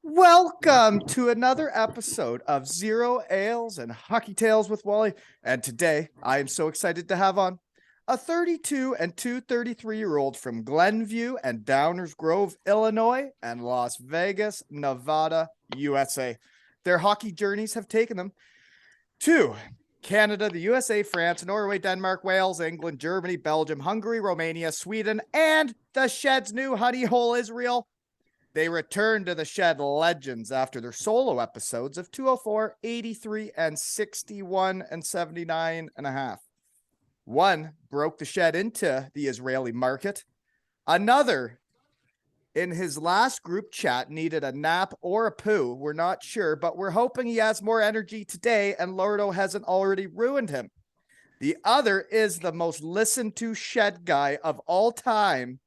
Welcome to another episode of Zero Ales and Hockey Tales with Wally. And today I am so excited to have on a 32 and 233-year-old from Glenview and Downers Grove, Illinois, and Las Vegas, Nevada, USA. Their hockey journeys have taken them to Canada, the USA, France, Norway, Denmark, Wales, England, Germany, Belgium, Hungary, Romania, Sweden, and the Shed's new honey hole, Israel. They returned to the Shed Legends after their solo episodes of 204, 83, and 61 and 79 and a half. One broke the Shed into the Israeli market. Another, in his last group chat, needed a nap or a poo. We're not sure, but we're hoping he has more energy today and Lordo hasn't already ruined him. The other is the most listened to Shed guy of all time.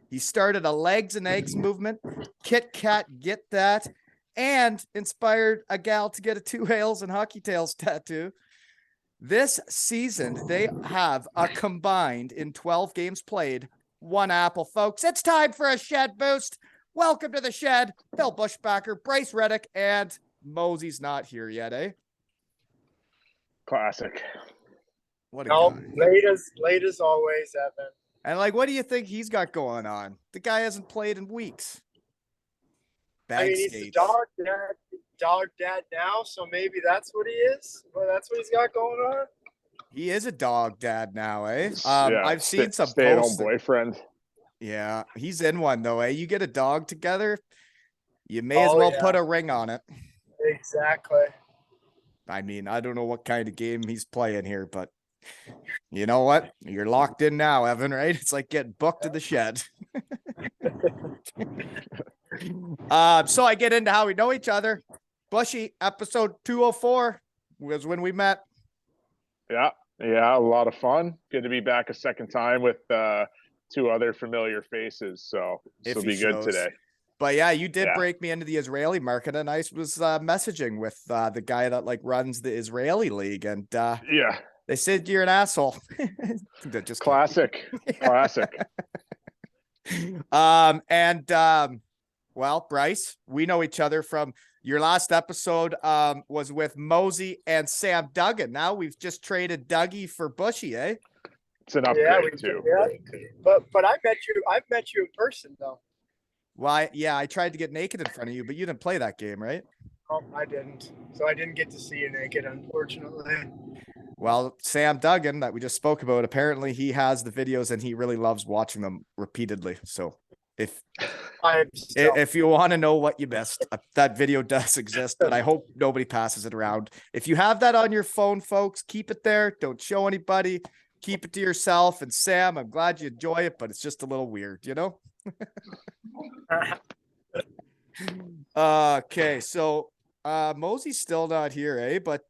He started a legs and eggs movement, Kit Kat get that, and inspired a gal to get a 2 Ales and Hockey Tales tattoo. This season, they have a combined in 12 games played, 1 apple, folks. It's time for a Shed boost. Welcome to the Shed, Bill Bushbacher, Bryce Reddick, and Mosey's not here yet, eh? Classic. What a Nope, guy. late as always, Evan. And what do you think he's got going on? The guy hasn't played in weeks. He's the dog dad now, so maybe that's what he is. Well, that's what he's got going on. He is a dog dad now, eh? Yeah, I've seen some stay-at-home boyfriend. Yeah, he's in one though, eh? You get a dog together, you may as well put a ring on it. Exactly. I mean, I don't know what kind of game he's playing here, but you know what? You're locked in now, Evan, right? It's like getting booked to the Shed. So I get into how we know each other. Bushy, episode 204 was when we met. Yeah, a lot of fun. Good to be back a second time with 2 other familiar faces. So this will be good today. But yeah, you did break me into the Israeli market, and I was messaging with the guy that runs the Israeli league, and they said you're an asshole. Just classic. Well, Bryce, we know each other from your last episode was with Mosey and Sam Duggan. Now we've just traded Dougie for Bushy, eh? It's an upgrade too. Yeah. But I've met you in person though. Well, I tried to get naked in front of you, but you didn't play that game, right? Oh, I didn't. So I didn't get to see you naked, unfortunately. Well, Sam Duggan that we just spoke about, apparently he has the videos and he really loves watching them repeatedly. So if you want to know what you missed, that video does exist, but I hope nobody passes it around. If you have that on your phone, folks, keep it there. Don't show anybody. Keep it to yourself. And Sam, I'm glad you enjoy it, but it's just a little weird, you know? Okay, so Mosey's still not here, eh? But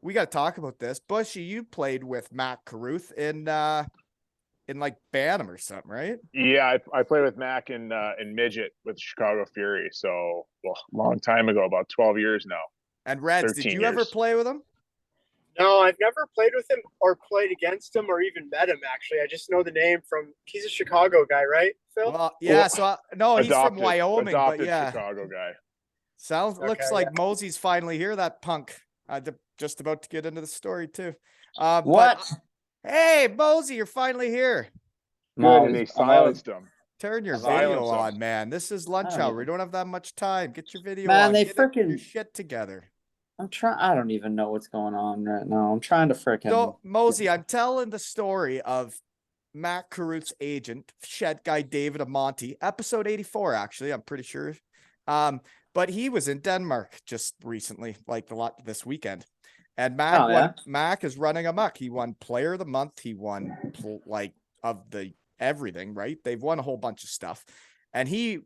we got to talk about this. Bushy, you played with Matt Carruth in Bantam or something, right? Yeah, I played with Mac in midget with Chicago Fury. So long time ago, about 12 years now. And Reds, did you ever play with him? No, I've never played with him or played against him or even met him, actually. I just know the name he's a Chicago guy, right, Phil? Well, yeah, he's from Wyoming, but yeah. Chicago guy. Looks like Mosey's finally here, that punk. Just about to get into the story too. What? Hey, Mosey, you're finally here. Good, and they silenced him. Turn your video on, man. This is lunch hour. We don't have that much time. Get your video man, on. They get freaking your shit together. I don't even know what's going on right now. I'm trying to freaking. So, Mosey, I'm telling the story of Matt Carruth's agent, Shed guy David Amonte, episode 84, actually, I'm pretty sure. But he was in Denmark just recently, this weekend. And Mac is running amok. He won Player of the Month. He won of the everything, right? They've won a whole bunch of stuff. And he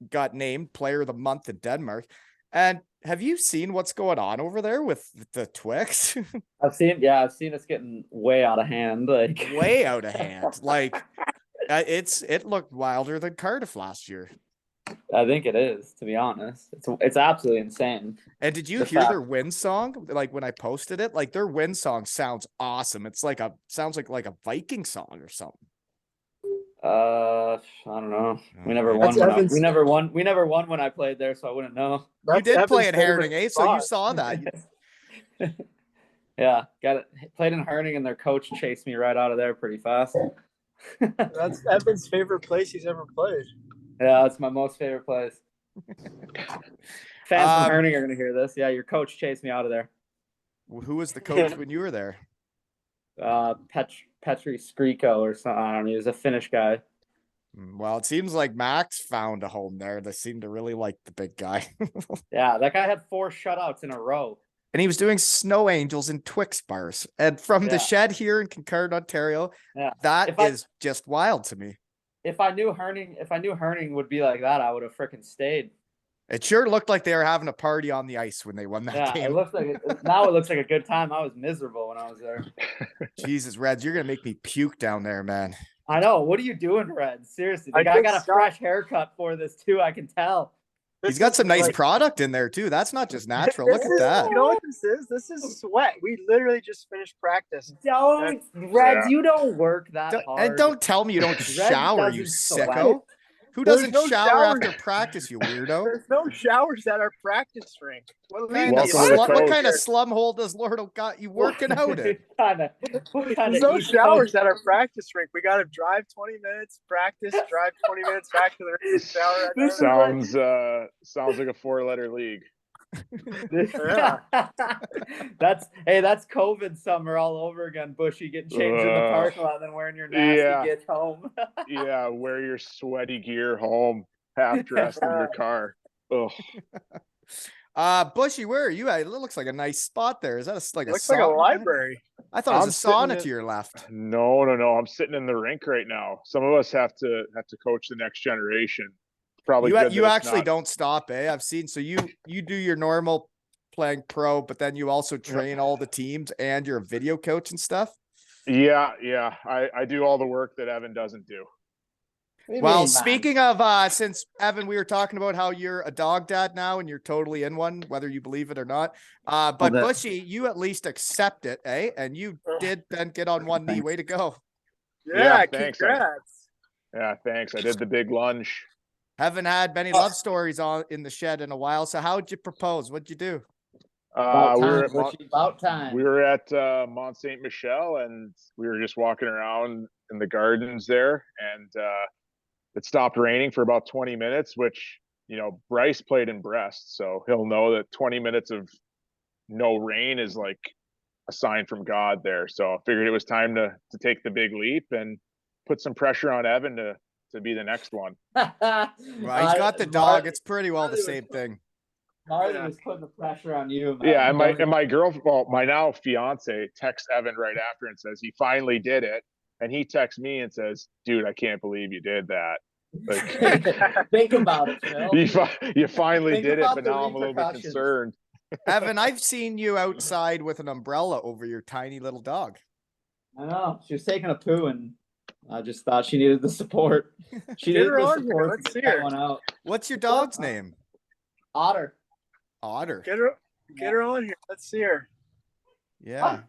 got named Player of the Month in Denmark. And have you seen what's going on over there with the Twix? I've seen it's getting way out of hand. Way out of hand. It looked wilder than Cardiff last year. I think it is, to be honest. It's absolutely insane. And did you hear their win song? When I posted it, their win song sounds awesome. It's sounds like a Viking song or something. I don't know. We Oh, never man. won. That's When Evan's- we never won. We never won when I played there, so I wouldn't know. You That's did play Evan's in favorite Herning, eh? So you spot. saw that. Yeah, got it. Played in Herning, and their coach chased me right out of there pretty fast. That's Evan's favorite place he's ever played. Yeah, it's my most favorite place. Fans from Um, Herning are gonna hear this. Yeah, your coach chased me out of there. Who was the coach when you were there? Petri Skriko or something. I don't know. He was a Finnish guy. Well, it seems like Max found a home there. They seem to really like the big guy. Yeah, that guy had 4 shutouts in a row. And he was doing snow angels and Twix bars. And from the Yeah. shed here in Concord, Ontario, Yeah. that is just wild to me. If I knew Herning would be like that, I would have freaking stayed. It sure looked like they were having a party on the ice when they won that Yeah, game. it looks like now it looks like a good time. I was miserable when I was there. Jesus, Reds, you're gonna make me puke down there, man. I know. What are you doing, Red? Seriously, the I guy think got a Scott- fresh haircut for this too. I can tell. He's got some nice like- product in there too. That's not just natural. Look This at is- that. You know what this is? This is sweat. We literally just finished practice. Don't, Reds, you don't work that hard. And don't tell me you don't shower, you doesn't sicko. sweat. Who There's doesn't no shower shower. after practice, you weirdo? There's no showers at our practice rink. What Man, Welcome to the what coach. kind of slum hole does Lordo got you working out in? There's no showers at our practice rink. We got to drive 20 minutes, practice, drive 20 minutes back to the rink, shower. This sounds like a 4-letter league. Yeah. that's COVID summer all over again. Bushy getting changed in the parking lot, and then wearing your nasty Yeah. get home. Yeah, wear your sweaty gear home, half dressed in your car. Ugh. Bushy, where are you at? It looks like a nice spot there. Is that like a Looks like a sauna? library. I thought it I'm was a sauna sitting to your left. No. I'm sitting in the rink right now. Some of us have to coach the next generation. Probably You good you that it's actually not- don't stop, eh? I've seen. So you do your normal playing pro, but then you also train all the teams and you're a video coach and stuff. Yeah. I do all the work that Evan doesn't do. Well, speaking of, since Evan, we were talking about how you're a dog dad now and you're totally in one, whether you believe it or not. But that- Bushy, you at least accept it, eh? And you did then get on one knee. Way to go. Yeah, thanks. congrats. Yeah, thanks. I did the big lunge. Haven't had many love stories in the shed in a while. So how'd you propose? What'd you do? About We time, were at Bushy, about time. we were at Mont Saint Michel, and we were just walking around in the gardens there, and it stopped raining for about 20 minutes, which, Bryce played in Brest, so he'll know that 20 minutes of no rain is like a sign from God there. So I figured it was time to take the big leap and put some pressure on Evan to be the next one. Well, he's got the dog. It's pretty well the same thing. Marley Yeah. was putting the pressure on you, man. Yeah, and my girl, well, my now fiance texts Evan right after and says he finally did it, and he texts me and says, "Dude, I can't believe you did that. Like, Think about it, Phil. you finally Think did it, about but the now I'm a little bit repercussions." concerned." Evan, I've seen you outside with an umbrella over your tiny little dog. I know. She was taking a poo, and I just thought she needed the support. She Get needed her the on here. support Let's to see get that her. one out. What's your dog's name? Otter. Otter. Get her on here. Let's see her. Yeah.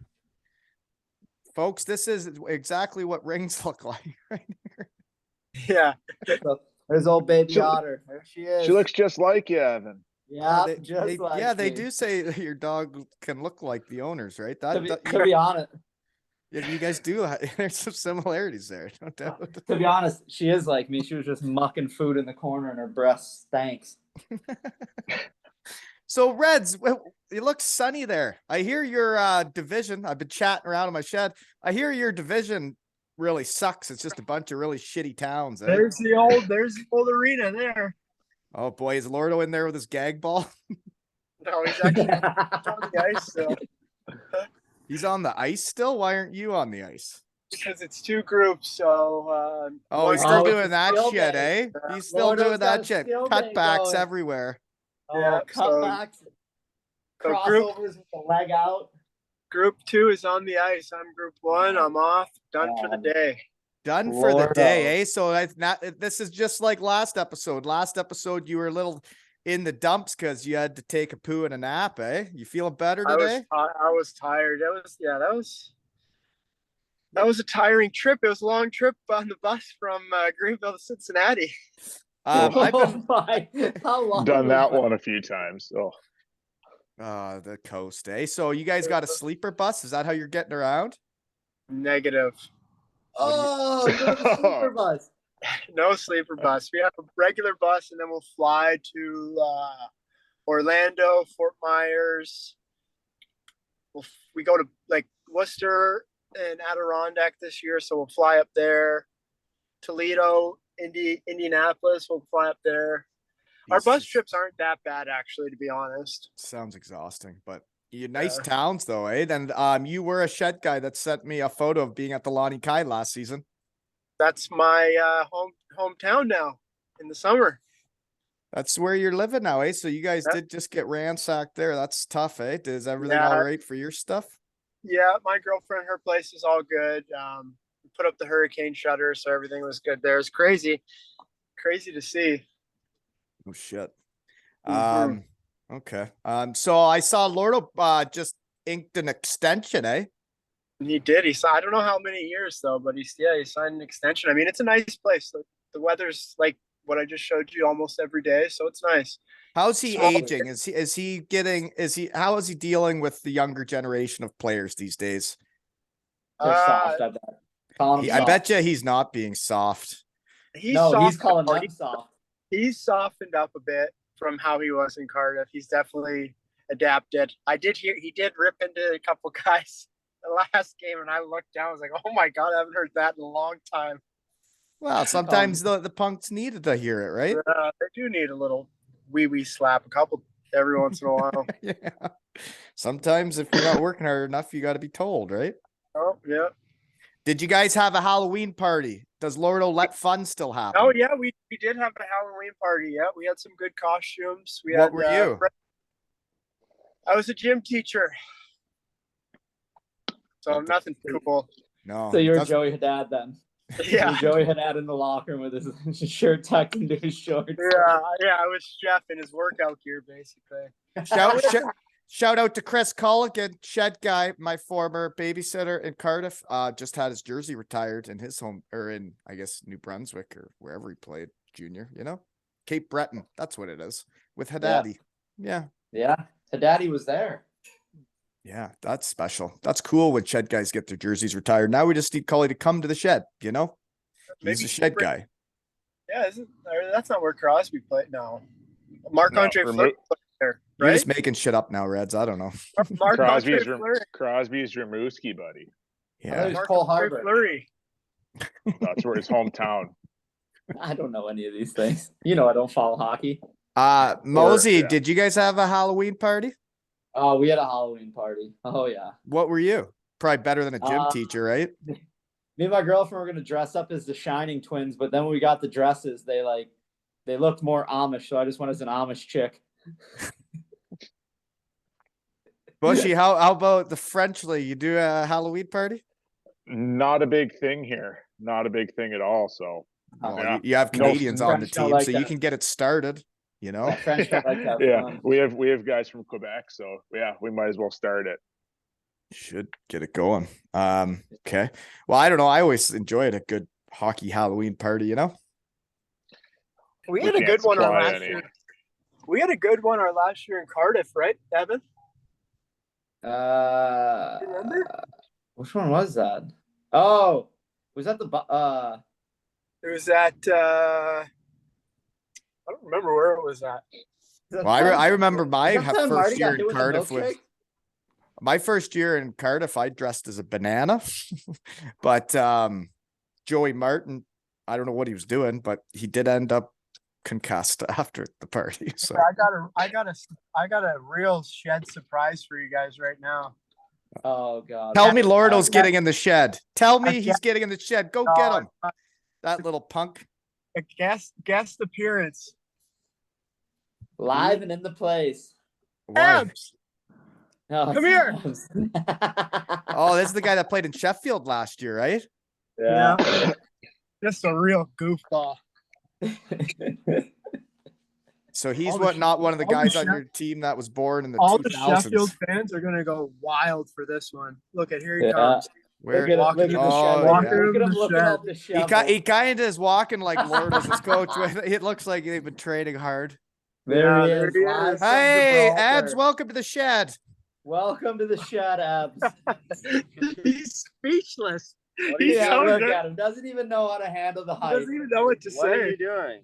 Folks, this is exactly what rings look like right here. Yeah. So, there's old baby She- Otter. There she is. She looks just like you, Evan. yeah, they, just they- like yeah, they me. do say that your dog can look like the owners, right? To That, to be honest, yeah, you guys do. There's some similarities there, no doubt. to be honest, she is like me. She was just mucking food in the corner, and her breast stanks. So Reds, it looks sunny there. I hear your division. I've been chatting around in my shed. I hear your division really sucks. It's just a bunch of really shitty towns. Eh? There's the old arena there. Oh boy, is Lordo in there with his gag ball? No, he's actually on the ice still. He's on the ice still. Why aren't you on the ice? Because it's 2 groups, so Oh, he's Oh, still it's doing a that skill shit, day. eh? He's still Lordo's doing got that a shit. skill day Cutbacks going. everywhere. Yeah, Oh, cutbacks, so group crossovers with the leg out. group 2 is on the ice. I'm group 1. I'm off. Done for the day. Done for the day, Lordo. eh? So that's not. This is just like last episode. Last episode, you were a little in the dumps because you had to take a poo and a nap, eh? You feeling better today? I was tired. That was That was a tiring trip. It was a long trip on the bus from Greenville to Cincinnati. I've been How long Done was that one a few times. Oh, the coast, eh? So you guys got a sleeper bus? Is that how you're getting around? Negative. Oh, you go to the sleeper bus. No sleeper bus. We have a regular bus, and then we'll fly to Orlando, Fort Myers. We go to like Worcester and Adirondack this year, so we'll fly up there. Toledo, Indianapolis, we'll fly up there. Our bus trips aren't that bad, actually, to be honest. Sounds exhausting, but you nice towns though, eh? Then you were a shed guy that sent me a photo of being at the Lonnie Kai last season. That's my hometown now in the summer. That's where you're living now, eh? So you guys did just get ransacked there. That's tough, eh? Is everything all right for your stuff? Yeah, my girlfriend, her place is all good. We put up the hurricane shutter, so everything was good there. It's crazy to see. Oh shit. Mhm. Okay. So I saw Lordo just inked an extension, eh? He did. I don't know how many years though, but he signed an extension. I mean, it's a nice place. The weather's like what I just showed you almost every day, so it's nice. How's he aging? How is he dealing with the younger generation of players these days? They're soft, I bet. I bet you he's not being soft. He's calling them soft. He's softened up a bit from how he was in Cardiff. He's definitely adapted. I did hear he did rip into a couple guys the last game, and I looked down. I was like, "Oh my god, I haven't heard that in a long time." Well, sometimes the punks needed to hear it, right? They do need a little wee slap, a couple every once in a while. Yeah. Sometimes if you're not working hard enough, you got to be told, right? Oh yeah. Did you guys have a Halloween party? Does Lordo let fun still happen? Oh yeah, we did have a Halloween party. Yeah, we had some good costumes. What were you? I was a gym teacher, so nothing cool. No. So you're Joey Haddad then. Yeah. Joey Haddad in the locker room with his shirt tucked into his shorts. Yeah. I was Jeff in his workout gear, basically. Shout out to Chris Culligan, shed guy, my former babysitter in Cardiff. Just had his jersey retired in his home, or in, I guess, New Brunswick or wherever he played junior, Cape Breton. That's what it is with Haddadi. Yeah. Haddadi was there. Yeah, that's special. That's cool when shed guys get their jerseys retired. Now we just need Cully to come to the shed, He's a shed guy. Yeah, that's not where Crosby played. No. Marc-Andre Fleury played there, right? You're just making shit up now, Reds. I don't know. Crosby's Rimouski, buddy. Yeah. There's Cole Harbor. Fleury. That's where his hometown. I don't know any of these things. I don't follow hockey. Mosey, did you guys have a Halloween party? Oh, we had a Halloween party. Oh yeah. What were you? Probably better than a gym teacher, right? Me and my girlfriend were gonna dress up as the Shining Twins, but then when we got the dresses, they looked more Amish, so I just went as an Amish chick. Bushy, how about the Frenchly? You do a Halloween party? Not a big thing here. Not a big thing at all. So you have Canadians on the team, like so you can get it started. French don't like that. Yeah, we have guys from Quebec, so yeah, we might as well start it. Should get it going. Okay. Well, I don't know. I always enjoyed a good hockey Halloween party. We had a good one our last year. We had a good one our last year in Cardiff, right, Evan? Remember? Which one was that? Oh, was that the It was at I don't remember where it was at. Well, I remember my first year in Cardiff with my first year in Cardiff. I dressed as a banana, but Joey Martin, I don't know what he was doing, but he did end up concussed after the party. So I got a real shed surprise for you guys right now. Oh god! Tell me Lordo's getting in the shed. Tell me he's getting in the shed. Go get him, that little punk. A guest appearance. Live and in the place. Abs. No, come here. Oh, this is the guy that played in Sheffield last year, right? Yeah. Just a real goofball. So he's not one of the guys on your team that was born in the all 2000s. the Sheffield fans are gonna go wild for this one. Look at here he comes. Where? Look at Walking look at in the the shed. shed. Walking Look at in him the looking shed. up the He, shovel. he kind of is walking like Lordo's his coach. It looks like they've been training hard. There Yeah, he there is. he Live is. from Hey, Gibraltar. Abs, welcome to the shed. Welcome to the shed, Abs. He's speechless. What are you He's Yeah, so look good. at him. Doesn't even know how to handle the He hype. doesn't even know what to What are say. you doing?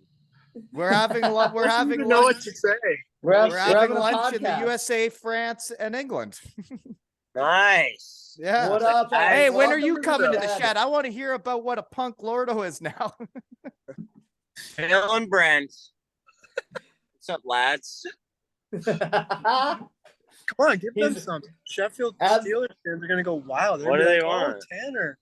We're having we're Doesn't having even know what lunch. to say. We're We're having having a lunch in the podcast. USA, France, and England. Nice. Yeah. What up, Abs? Hey, when are Welcome you to coming to the shed. shed? I want to hear about what a punk Lordo is now. Phil and Brent. What's up, lads? Come on, give them He's- something. Sheffield Abs- Steelers fans are gonna go wild. They're What gonna do be they like, want? "Oh, Tanner,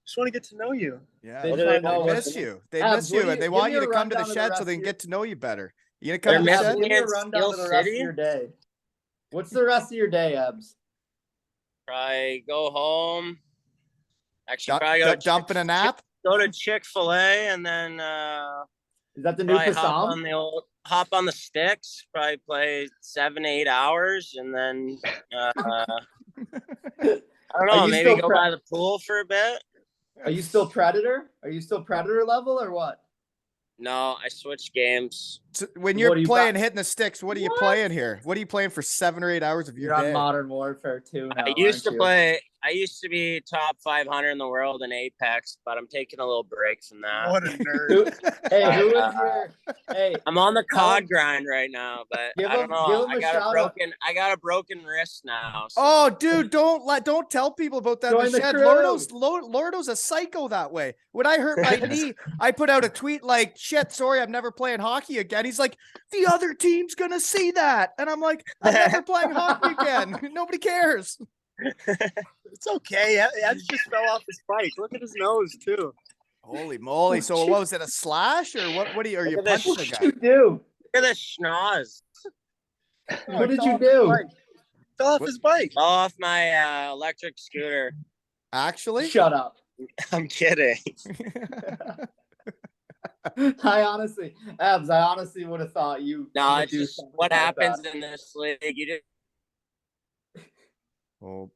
just want to get to know you." Yeah. They What just do want they to know They want? what's miss you. They Abs, miss what you, do and they give want me you a to come to the rundown of the shed so rest they of can your- get to know you better. You gonna They're come to the Abs, missing shed? give me a in rundown of the Steel rest City? of your day. What's the rest of your day, Abs? Probably go home. Actually, Dump, probably go dumping a nap? go to Chick-fil-A and then Is that the new probably Passam? hop on the sticks. Probably play 7-8 hours and then I don't Are know. you Maybe still go by the pool for a bit. Are you still Predator? Are you still Predator level or what? No, I switched games. So when What you're do you playing got? hitting the sticks, what are you What? playing here? What are you playing for 7 or 8 hours of your You're on day? Modern Warfare 2 now. I used to aren't you? play. I used to be top 500 in the world in Apex, but I'm taking a little break from that. What a nerd. Who- Hey, who is your? Hey, I'm on the Tell him- COD grind right now, but Give I don't him- know. give him I a got a shout out. broken wrist now. So. Oh, dude, don't tell people about that in Join the the shed. crew. Lordo's a psycho that way. When I hurt my knee, I put out a tweet like, "Shit, sorry, I'm never playing hockey again." He's like, "The other team's gonna see that," and I'm like, "I'm never playing hockey again. Nobody cares." It's okay. Ed just fell off his bike. Look at his nose too. Holy moly! So what was it? A slash or what? What are you? Are you Look at this punching the What guy? did you do? Look at this schnoz. What did you do? Fell off What- his bike. Fell off my electric scooter. Actually, Shut up. I'm kidding. I honestly would have thought you. No, would it's do just something what like happens that. in this league. You just oh,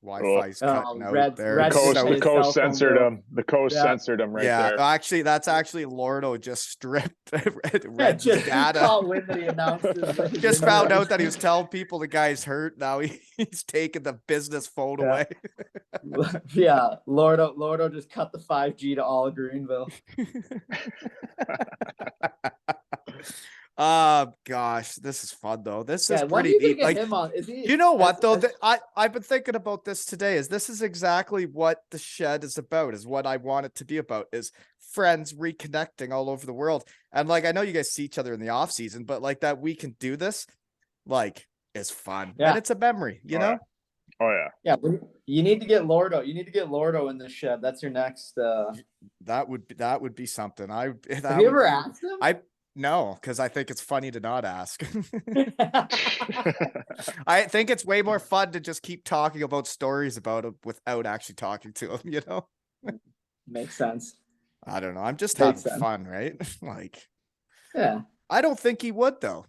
Wi-Fi's Oh, cutting out Red- there. Red The just coast, pay the his coast cell phone censored bill. him. The coast Yeah. censored him right Yeah, there. actually, that's actually Lordo just stripped Yeah, Red's just data. call when that he announces that his Just found injury. out that he was telling people the guy's hurt. Now he's taking the business phone Yeah. away. Yeah, Lordo just cut the 5G to all of Greenville. Gosh, this is fun though. This Yeah, is when do pretty you neat. think of Like, him on? Is he? you know what as- though? as- I've been thinking about this today. This is exactly what the shed is about. Is what I want it to be about. Is friends reconnecting all over the world. And like, I know you guys see each other in the off season, but like that we can do this, like, is fun. Yeah. And it's a memory. You Oh, know. Oh yeah. Yeah, you need to get Lordo. You need to get Lordo in the shed. That's your next. That would be something. Have you ever asked him? No, because I think it's funny to not ask. I think it's way more fun to just keep talking about stories about him without actually talking to him, you know? Makes sense. I don't know. I'm just Makes having sense. fun, right? Like, Yeah, I don't think he would though.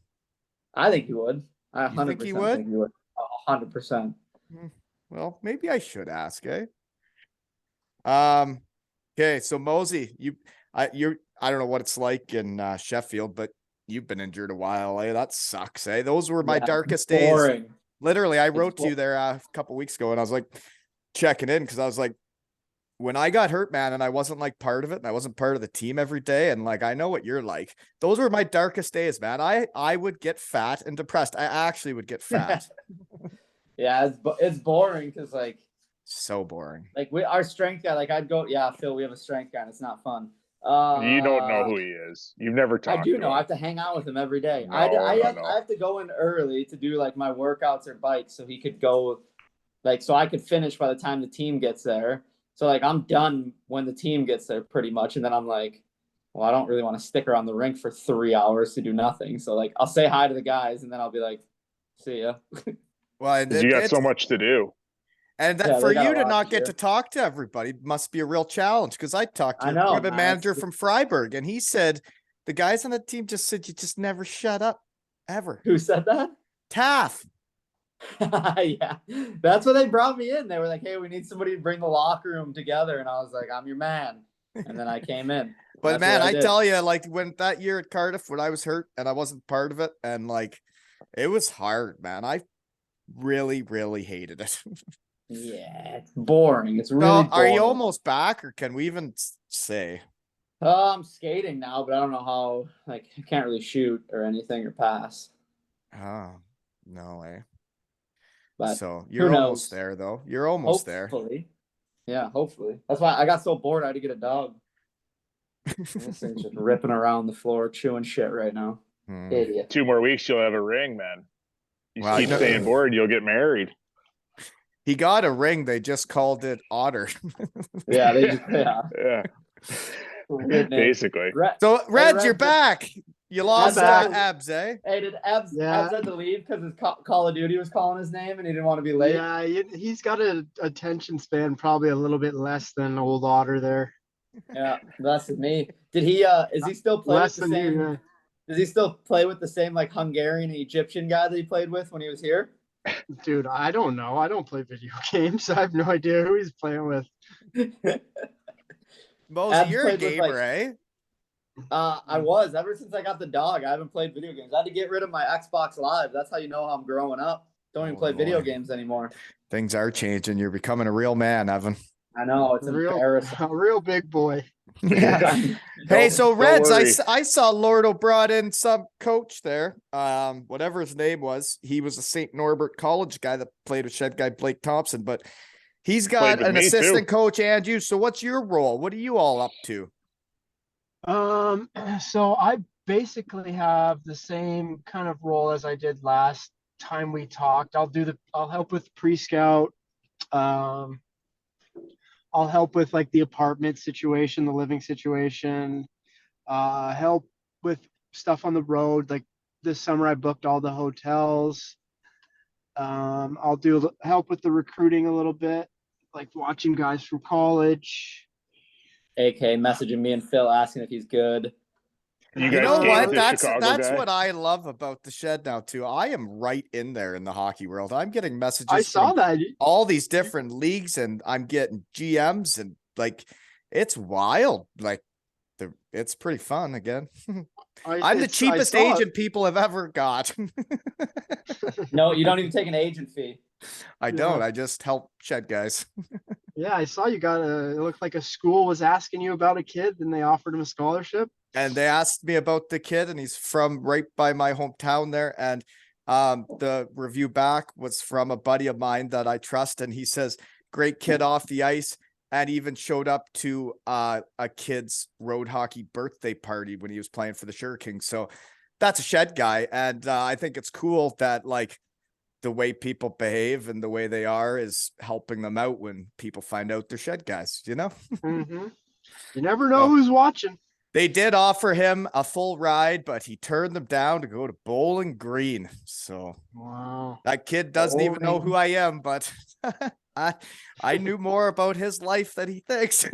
I think he would. I You 100% think he would? think he would. 100%. Well, maybe I should ask, eh? Okay, so Mosey, I don't know what it's like in Sheffield, but you've been injured a while, eh? That sucks, eh? Those were my Yeah, darkest days. Boring. Literally, I It's wrote to bo- you there a couple weeks ago, and I was like checking in because I was like, when I got hurt, man, and I wasn't like part of it, and I wasn't part of the team every day, and like I know what you're like. Those were my darkest days, man. I would get fat and depressed. I actually would get fat. Yeah, it's boring because like So boring. our strength guy, like I'd go, yeah, Phil, we have a strength guy, and it's not fun. You don't know who he is. You've never talked. I do to know. him. I have to hang out with him every day. No, I no. have to go in early to do like my workouts or bikes, so he could go, like, so I could finish by the time the team gets there. So like I'm done when the team gets there pretty much, and then I'm like, well, I don't really want to stick around the rink for 3 hours to do nothing. So like I'll say hi to the guys, and then I'll be like, see ya. Well, and 'Cause you got so much to do. And that Yeah, for they got you a to lot not to get do. to talk to everybody must be a real challenge. Because I talked to I your know, equipment man. manager from Freiburg, and he said the guys on the team just said you just never shut up ever. Who said that? Taff. Yeah, that's what they brought me in. They were like, "Hey, we need somebody to bring the locker room together," and I was like, "I'm your man." And then I came in. But That's man, what I did. tell you, like when that year at Cardiff, when I was hurt and I wasn't part of it, and like it was hard, man. I really, really hated it. Yeah, it's boring. It's So, really are you boring. almost back, or can we even say? I'm skating now, but I don't know how. Like, I can't really shoot or anything or pass. Oh, no way. But So who you're knows? almost there, though. You're almost there. Hopefully, yeah, hopefully. That's why I got so bored. I had to get a dog. This thing's just ripping around the floor, chewing shit right now. Idiot. 2 more weeks, you'll have a ring, man. You Well, keep no- staying bored, you'll get married. He got a ring. They just called it Otter. Yeah, they just Yeah. weird name. Basically. So, Reds, Reds, you're back. You lost back. Abs, eh? Hey, did Ebs Yeah. had to leave because his Call of Duty was calling his name and he didn't want to be late? Yeah, he's got an attention span probably a little bit less than old Otter there. Yeah, less than me. Did he? Is he still play Less with the than same? you. Yeah. Does he still play with the same like Hungarian and Egyptian guy that he played with when he was here? Dude, I don't know. I don't play video games. I have no idea who he's playing with. Mosey, Abs you're a played with, gamer, like- eh? I was ever since I got the dog. I haven't played video games. I had to get rid of my Xbox Live. That's how you know how I'm growing up. Don't even Oh, play video boy. games anymore. Things are changing. You're becoming a real man, Evan. I know it's embarrassing. A real big boy. Yeah. Hey, Don't- so don't Reds, worry. I saw Lordo brought in some coach there. Whatever his name was, he was a St. Norbert College guy that played with shed guy Blake Thompson, but he's got Played with an me, assistant too. coach and you. So what's your role? What are you all up to? So I basically have the same kind of role as I did last time we talked. I'll help with pre-scout. I'll help with like the apartment situation, the living situation, help with stuff on the road. Like this summer I booked all the hotels. I'll help with the recruiting a little bit, like watching guys from college. AK messaging me and Phil asking if he's good. You You guys know skate what? with the That's Chicago guy? what I love about the shed now too. I am right in there in the hockey world. I'm getting messages I saw from that. all these different leagues, and I'm getting GMs, and like it's wild. Like it's pretty fun again. I'm the cheapest agent people have ever got. No, you don't even take an agent fee. I don't. I just help shed guys. Yeah, I saw you got it looked like a school was asking you about a kid and they offered him a scholarship. And they asked me about the kid, and he's from right by my hometown there. And the review back was from a buddy of mine that I trust, and he says, "Great kid off the ice," and even showed up to a kid's road hockey birthday party when he was playing for the Sugar Kings. So that's a shed guy, and I think it's cool that like the way people behave and the way they are is helping them out when people find out they're shed guys. You know. Mm-hmm. You never know Oh. who's watching. They did offer him a full ride, but he turned them down to go to Bowling Green. So Wow. that kid doesn't even know who I am, but I knew more about his life than he thinks.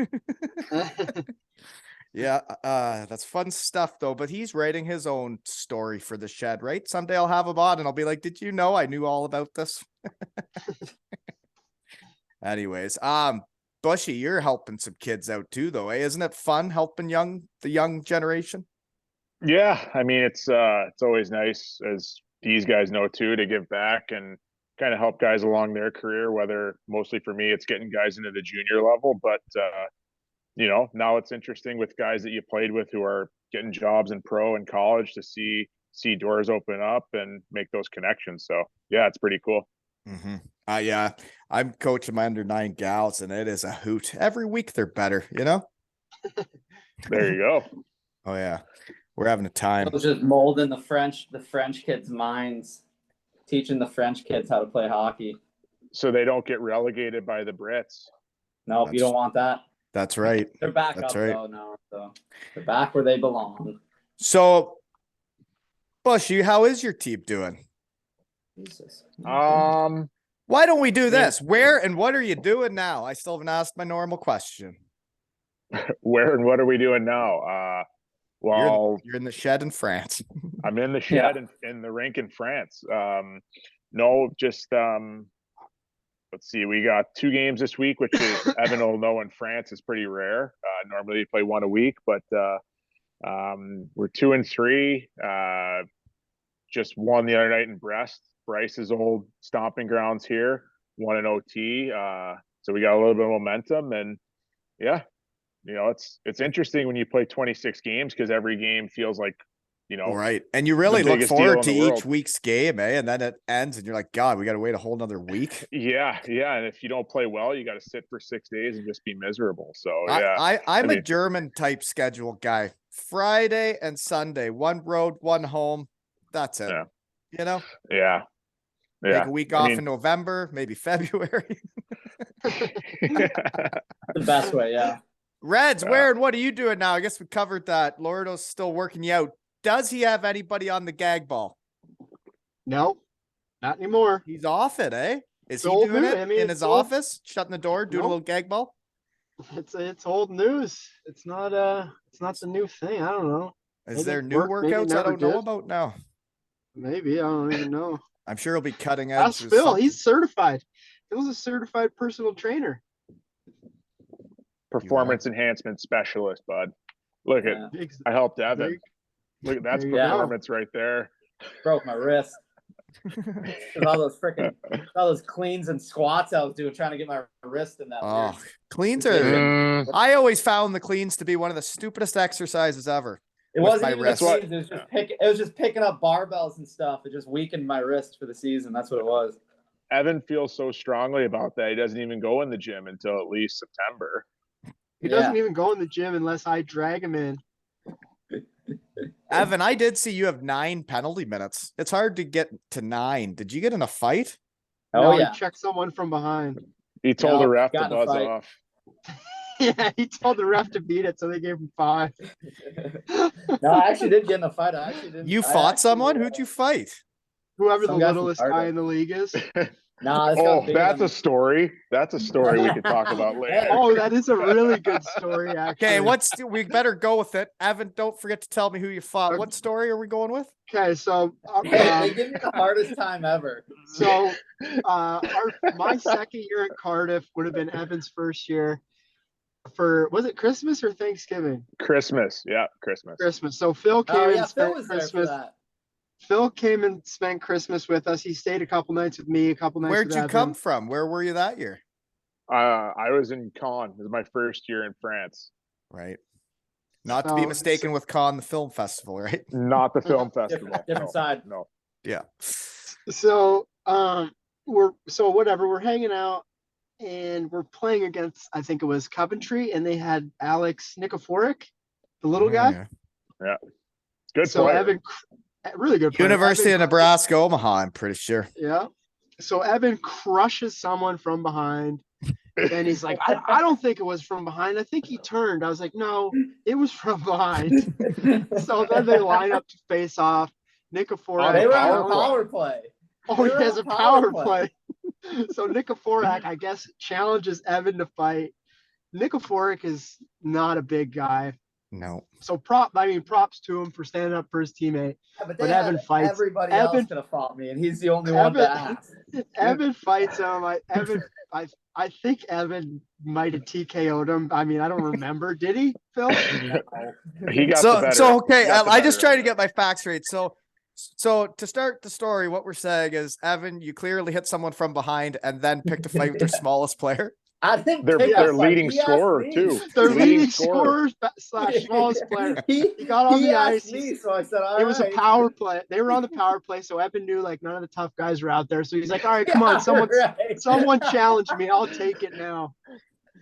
Yeah, that's fun stuff though. But he's writing his own story for the shed, right? Someday I'll have him on and I'll be like, "Did you know I knew all about this?" Anyways, Bushy, you're helping some kids out too, though, eh? Isn't it fun helping the young generation? Yeah, I mean it's always nice, as these guys know too, to give back and kind of help guys along their career. Whether mostly for me, it's getting guys into the junior level, but you know, now it's interesting with guys that you played with who are getting jobs in pro and college to see doors open up and make those connections. So yeah, it's pretty cool. Mm-hmm. Yeah, I'm coaching my under-9 gals, and it is a hoot. Every week they're better, you know? There you go. Oh yeah. We're having a time. It was just molding the French kids' minds, teaching the French kids how to play hockey. So they don't get relegated by the Brits. Nope, you don't want that. That's right. They're back That's up right. though now, so they're back where they belong. So, Bushy, how is your team doing? Jesus. Why don't we do this? Where and what are you doing now? I still haven't asked my normal question. Where and what are we doing now? Well, You're in the shed in France. I'm in the shed in the rink in France. No, just let's see. We got 2 games this week, which is Evan will know in France is pretty rare. Normally you play 1 a week, but we're 2 and 3. Just won the other night in Brest, Bryce's old stomping grounds here. Won an OT. So we got a little bit of momentum, and yeah, it's interesting when you play 26 games because every game feels like, Right. And you really the look biggest deal forward in to the each world. week's game, eh? And then it ends and you're like, God, we got to wait a whole nother week. Yeah. And if you don't play well, you got to sit for 6 days and just be miserable. So yeah, I'm a German type schedule guy. Friday and Sunday, 1 road, 1 home. That's it. Yeah. Yeah. Yeah. Take a week off in November, maybe February. The best way, yeah. Reds, where and what are you doing now? I guess we covered that. Lordo's still working you out. Does he have anybody on the gag ball? No, not anymore. He's off it, eh? Is It's he old doing news. it I mean, in it's his old- office, shutting the door, doing a Nope. little gag ball? It's old news. It's not the new thing. I don't know. Is Maybe there it new worked, maybe it workouts I never don't know did. about now? Maybe I don't even know. I'm sure he'll be cutting edge. Ask with Phil. something. He's certified. Phil's a certified personal trainer. Performance enhancement specialist, bud. Look at I helped Evan. Look at that's there you go. performance right there. Broke my wrist. With all those cleans and squats I was doing, trying to get my wrist in that. Oh, weird cleans are. Mm, I always found the cleans to be one of the stupidest exercises ever. It with wasn't my even wrist. the cleans, it was just picking up barbells and stuff. It just weakened my wrist for the season. That's what it was. Evan feels so strongly about that. He doesn't even go in the gym until at least September. He doesn't even go in the gym unless I drag him in. Evan, I did see you have 9 penalty minutes. It's hard to get to 9. Did you get in a fight? Oh, No, yeah. he checked someone from behind. He told No, the ref to got in a buzz fight. off. Yeah, he told the ref to beat it, so they gave him 5. No, I actually did get in a fight. I actually didn't. You I fought actually, someone? Who'd you fight? Whoever Some the guy from littlest Florida. guy in the league is. Nah, this Oh, guy's bigger that's than a story. That's a story we could talk about later. Oh, that is a really good story, actually. Okay, we better go with it. Evan, don't forget to tell me who you fought. Okay. What story are we going with? Okay, so They give me the hardest time ever. So my second year at Cardiff would have been Evan's first year was it Christmas or Thanksgiving? Christmas. Yeah, Christmas. Christmas. So Phil came Oh and yeah, Phil spent was there for Christmas. that. Phil came and spent Christmas with us. He stayed a couple nights with me, a couple nights Where'd with you Evan. come from? Where were you that year? I was in Caen. It was my first year in France. Right. Not to be mistaken with Cannes, the film festival, right? Not the film festival. Different side. No. Yeah. So we're hanging out and we're playing against, I think it was Coventry, and they had Alex Nikiforik, the little guy. Yeah. Good So player. Evan, really good player. University Evan, of Nebraska, Omaha, I'm pretty sure. Yeah. So Evan crushes someone from behind. And he's like, I don't think it was from behind. I think he turned. I was like, no, it was from behind. So then they line up to face off. Nikiforak. They were on Power a power play. Oh, They he were has on a power play. So Nikiforak, I guess, challenges Evan to fight. Nikiforak is not a big guy. No. So props to him for standing up for his teammate. Yeah, But Evan fights. Everybody Evan- else could have fought me, and he's the only one to ask. Evan fights him. I think Evan might have TKO'd him. I mean, I don't remember. Did he, Phil? He got the So better. okay, he got the I just better try of to it. get my facts straight. So to start the story, what we're saying is, Evan, you clearly hit someone from behind and then picked a fight with their smallest player. I didn't Their pick a fight. leading He asked scorer me. too. Their Leading leading scorer. scorer / smallest player. He He got on the asked ice. me, so I said, all It was a right. power play. They were on the power play, so Evan knew like none of the tough guys were out there. So he's like, all right, come on, Right. someone challenge me. I'll take it now.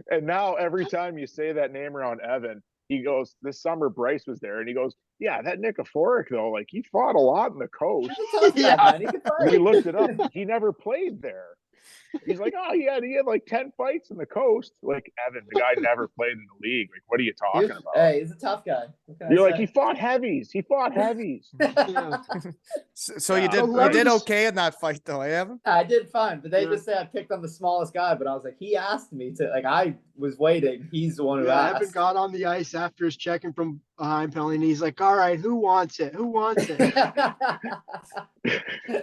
And now every time you say that name around Evan, he goes, this summer Bryce was there, and he goes, yeah, that Nikiforik though, like he fought a lot in the coast. He's a tough guy, Yeah. man. He can We fight. looked it up. He never played there. He's like, oh, he had like 10 fights in the coast. Like, Evan, the guy never played in the league. Like, what are you talking about? Hey, he's a tough guy. What can I You're like, say? he fought heavies. He fought heavies. Yeah. So you Yeah. did So you whoever did this- okay in that fight though, Evan? I did fine, but they Yeah. just say I picked on the smallest guy. But I was like, he asked me to. Like, I was waiting. He's the one who Yeah, Evan asked. got on the ice after his checking from behind penalty, and he's like, all right, who wants it? Who wants it?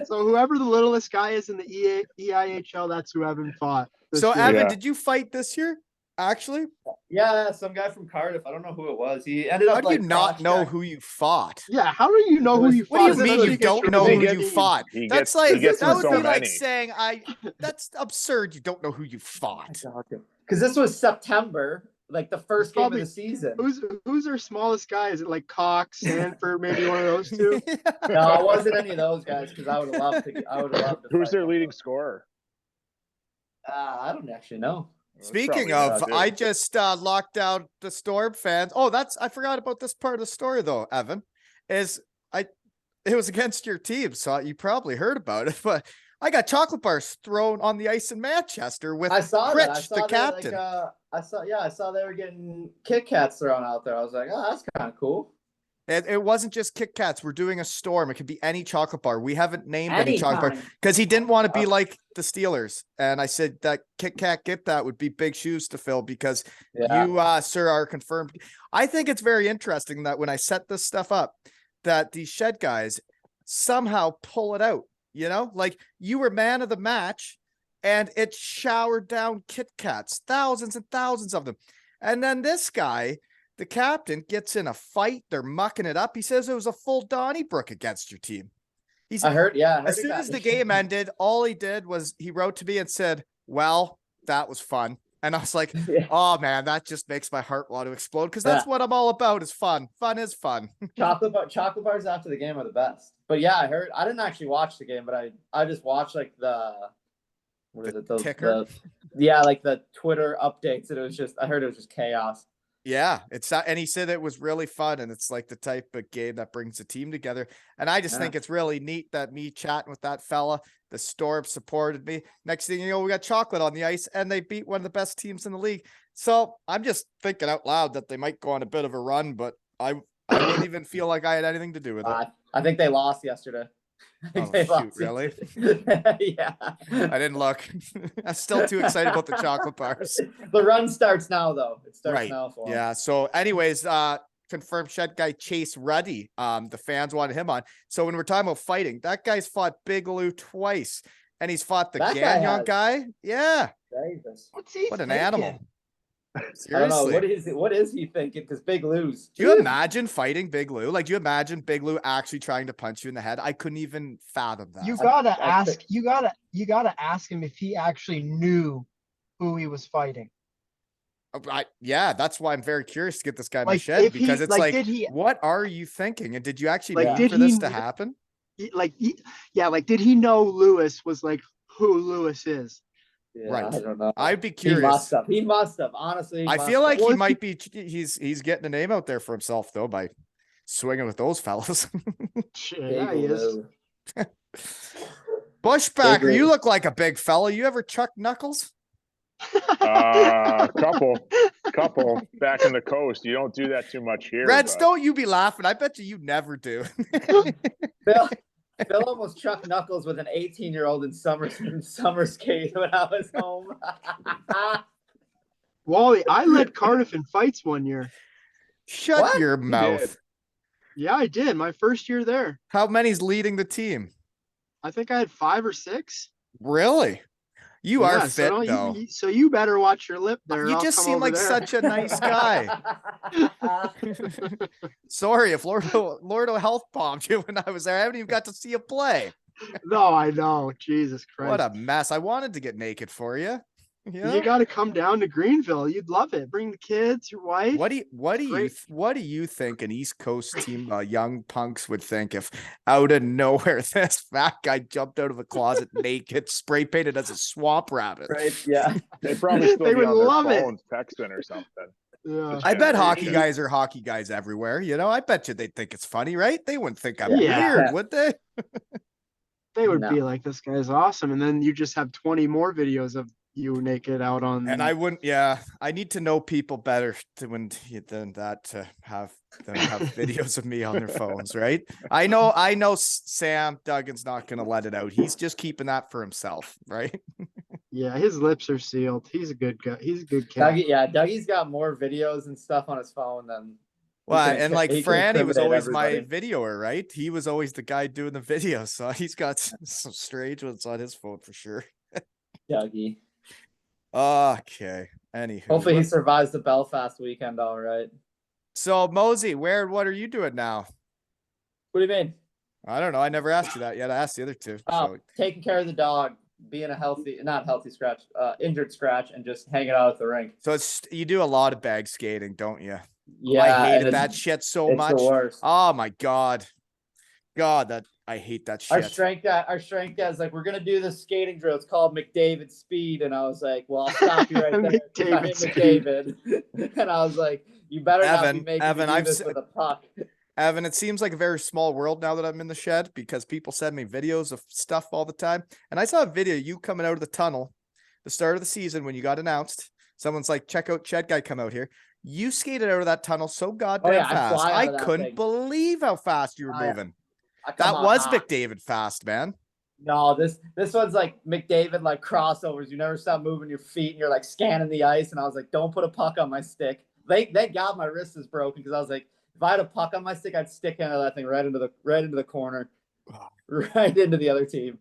So whoever the littlest guy is in the EIHL, that's who Evan fought. this So year. Evan, Yeah. did you fight this year? Actually, Yeah, some guy from Cardiff. I don't know who it was. He ended up how do like you not know cross-check- who you fought? Yeah, how do you know who you What do fought? you mean This you is against don't your know who main you team. fought? He That's gets- like he gets that in would so be like many. saying that's absurd. You don't know who you fought. Because this was September, like the first game of Probably- the season. Who's their smallest guy? Is it like Cox, Sanford, maybe one of those two? No, it wasn't any of those guys because I would have loved to. I would have loved to. Who's fight their them. leading scorer? I don't actually know. That's Speaking probably of, not I good. just locked out the Storm fans. Oh, I forgot about this part of the story though, Evan. It was against your team, so you probably heard about it, but I got chocolate bars thrown on the ice in Manchester with I saw that. I Critch, saw the that, captain. I saw they were getting Kit Kats thrown out there. I was like, oh, that's kind of cool. It wasn't just Kit Kats. We're doing a storm. It could be any chocolate bar. We haven't named any chocolate bar Anytime. because he didn't want to be like the Steelers. And I said that Kit Kat get that would be big shoes to fill because Yeah. you, sir, are confirmed. I think it's very interesting that when I set this stuff up, that these shed guys somehow pull it out. You know, like you were man of the match, and it showered down Kit Kats, thousands and thousands of them. And then this guy, the captain, gets in a fight. They're mucking it up. He says it was a full Donnybrook against your team. I heard. Yeah. I heard As it soon got- as the game ended, all he did was he wrote to me and said, well, that was fun. And I was like, Yeah. oh man, that just makes my heart want to explode because that's what I'm all about is fun. Fun is fun. chocolate bars after the game are the best. But yeah, I heard. I didn't actually watch the game, but I just watched like what is The it? The ticker? yeah, like the Twitter updates, and I heard it was just chaos. Yeah, and he said it was really fun, and it's like the type of game that brings the team together. And I just Yeah. think it's really neat that me chatting with that fella, the Storm supported me. Next thing you know, we got chocolate on the ice, and they beat one of the best teams in the league. So I'm just thinking out loud that they might go on a bit of a run, but I wouldn't even feel like I had anything to do with it. I think they lost yesterday. I think Oh, they shoot, lost really? yesterday. Yeah. I didn't look. I'm still too excited about the chocolate bars. The run starts now, though. It starts Right. now for 'em. Yeah. So, anyways, confirmed shed guy Chase Ruddy. The fans wanted him on. So when we're talking about fighting, that guy's fought Big Lou twice, and he's fought the That guy Gagnon has. guy. Yeah. Jesus. What's he What an thinking? animal. I don't know. Seriously. What is he thinking? Because Big Lou's. Do you imagine fighting Big Lou? Like, do you imagine Big Lou actually trying to punch you in the head? I couldn't even fathom that. You gotta I ask. think- You gotta ask him if he actually knew who he was fighting. Yeah, that's why I'm very curious to get this guy in my Like, shed if he- because it's like, like, did he- what are you thinking? And did you actually Like, mean did for this he to kn- happen? Like, did he know Lewis was like who Lewis is? Yeah, Right. I don't know. I'd be He curious. must have. He must have. Honestly, he I must feel have. like Well, he if might be. He's getting a name out there for himself though by swinging with those fellas. Yeah, he Big is. Lou. Bushbacker, Big you Lou. look like a big fella. You ever chuck knuckles? Couple back in the coast. You don't do that too much here. Reds, but- don't you be laughing. I bet you never do. Phil almost chucked knuckles with an 18-year-old in summer skate when I was home. Wally, I led Cardiff in fights one year. Shut What? your did. mouth. Yeah, I did. My first year there. How many's leading the team? I think I had 5 or 6. Really? You are Yeah, fit so don't though. so you better watch your lip there. You I'll just come seem over like there. such a nice guy. Sorry if Lordo health bombed you when I was there. I haven't even got to see you play. No, I know. Jesus Christ. What a mess. I wanted to get naked for you. You know? You got to come down to Greenville. You'd love it. Bring the kids, your wife. What do you think an East Coast team young punks would think if out of nowhere this fat guy jumped out of a closet naked, spray painted as a swamp rabbit? Right? Yeah. They probably still They be would on their love it. phones texting or something. Yeah. I bet hockey generation. guys are hockey guys everywhere. You know, I bet you they'd think it's funny, right? They wouldn't think I'm Yeah. weird, would they? They would No. be like, this guy's awesome. And then you just have 20 more videos of you naked out on. And I wouldn't. Yeah, I need to know people better than that to have them have videos of me on their phones, right? I know. Sam Duggan's not gonna let it out. He's just keeping that for himself, right? Yeah, his lips are sealed. He's a good guy. He's a good kid. Dougie's got more videos and stuff on his phone than. Well, and like he can Franny was incriminate always my everybody. videoer, right? He was always the guy doing the videos, so he's got some strange ones on his phone for sure. Dougie. Okay. Anywho, Hopefully he survives the Belfast weekend all right. So Mosey, what are you doing now? What do you mean? I don't know. I never asked you that yet. I asked the other two. Oh, So taking care of the dog, being a injured scratch, and just hanging out at the rink. So you do a lot of bag skating, don't you? Yeah, I hated and that shit so it's much. the worst. Oh my god, that I hate that Our shit. strength guy's like, we're gonna do this skating drill. It's called McDavid Speed, and I was like, well, I'll stop you right there. McDavid. And I was like, you better not be making me do this with a puck. Evan, it seems like a very small world now that I'm in the shed because people send me videos of stuff all the time. And I saw a video of you coming out of the tunnel, the start of the season when you got announced. Someone's like, check out Ched guy come out here. You skated out of that tunnel so goddamn fast. I couldn't believe how fast you were moving. That was McDavid fast, man. No, this one's like McDavid, like crossovers. You never stop moving your feet and you're like scanning the ice. And I was like, don't put a puck on my stick. Thank God my wrist is broken because I was like, if I had a puck on my stick, I'd stick into that thing right into the corner, right into the other team.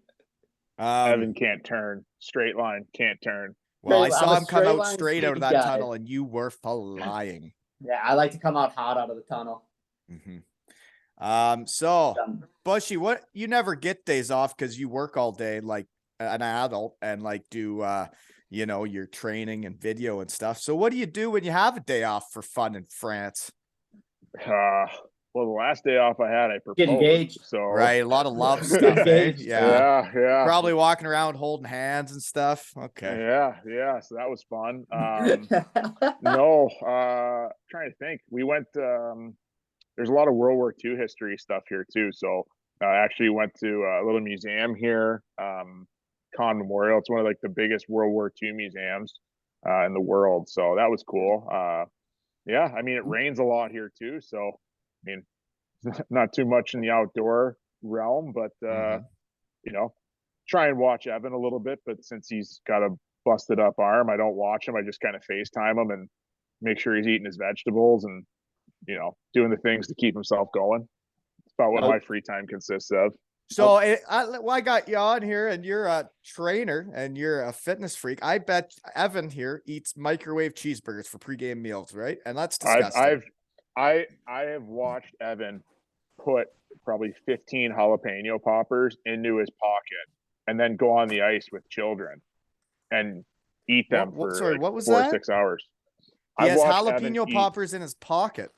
Evan can't turn. Straight line, can't turn. Well, I saw him come out straight out of that tunnel, and you were flying. Yeah, I like to come out hot out of the tunnel. Mm-hmm. So Bushy, you never get days off because you work all day like an adult and like do your training and video and stuff. So what do you do when you have a day off for fun in France? Well, the last day off I had, I proposed. Get engaged. So right, a lot of love stuff. Yeah. Probably walking around holding hands and stuff. Okay. Yeah. So that was fun. No, trying to think. We went. There's a lot of World War II history stuff here too. So I actually went to a little museum here, Con Memorial. It's one of like the biggest World War II museums in the world. So that was cool. Yeah, I mean, it rains a lot here too. So, I mean, not too much in the outdoor realm, but, try and watch Evan a little bit. But since he's got a busted up arm, I don't watch him. I just kind of FaceTime him and make sure he's eating his vegetables and, doing the things to keep himself going. It's about what my free time consists of. So I got you on here and you're a trainer and you're a fitness freak. I bet Evan here eats microwave cheeseburgers for pregame meals, right? And that's disgusting. I have watched Evan put probably 15 jalapeno poppers into his pocket and then go on the ice with children and eat them for what was 4 that? or 6 hours. He has jalapeno poppers in his pocket.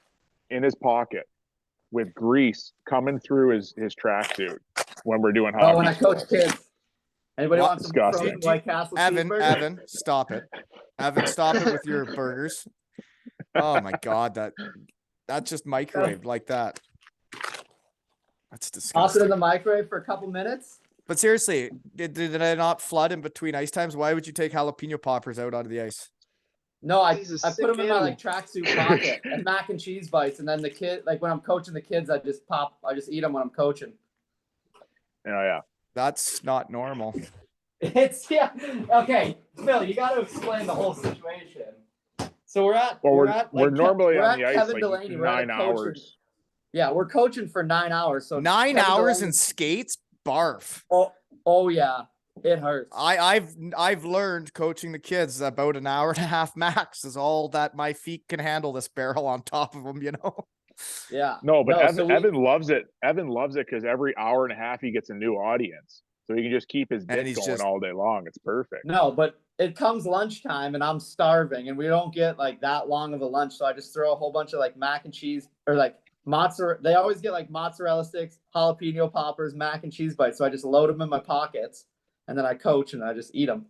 In his pocket. With grease coming through his tracksuit when we're doing hockey. Oh, when I coach kids. Anybody want some frozen White Castle cheeseburgers? Evan, stop it. Evan, stop it with your burgers. Oh my God, that's just microwaved like that. That's disgusting. Toss it in the microwave for a couple minutes. But seriously, did it not flood in between ice times? Why would you take jalapeno poppers out onto the ice? No, I put them in my tracksuit pocket and mac and cheese bites, and then the kid, like when I'm coaching the kids, I just eat them when I'm coaching. Yeah. That's not normal. Okay, Phil, you got to explain the whole situation. So we're normally on the ice Kevin like Delaney. 9 hours. Yeah, we're coaching for 9 hours. So 9 hours in skates, barf. Oh yeah. It hurts. I've learned coaching the kids about an hour and a half max is all that my feet can handle this barrel on top of them, Yeah. No, but Evan loves it. Evan loves it because every hour and a half he gets a new audience. So he can just keep his dick going all day long. It's perfect. No, but it comes lunchtime and I'm starving and we don't get like that long of a lunch. So I just throw a whole bunch of like mac and cheese or like mozzarella. They always get like mozzarella sticks, jalapeno poppers, mac and cheese bites. So I just load them in my pockets. And then I coach and I just eat them.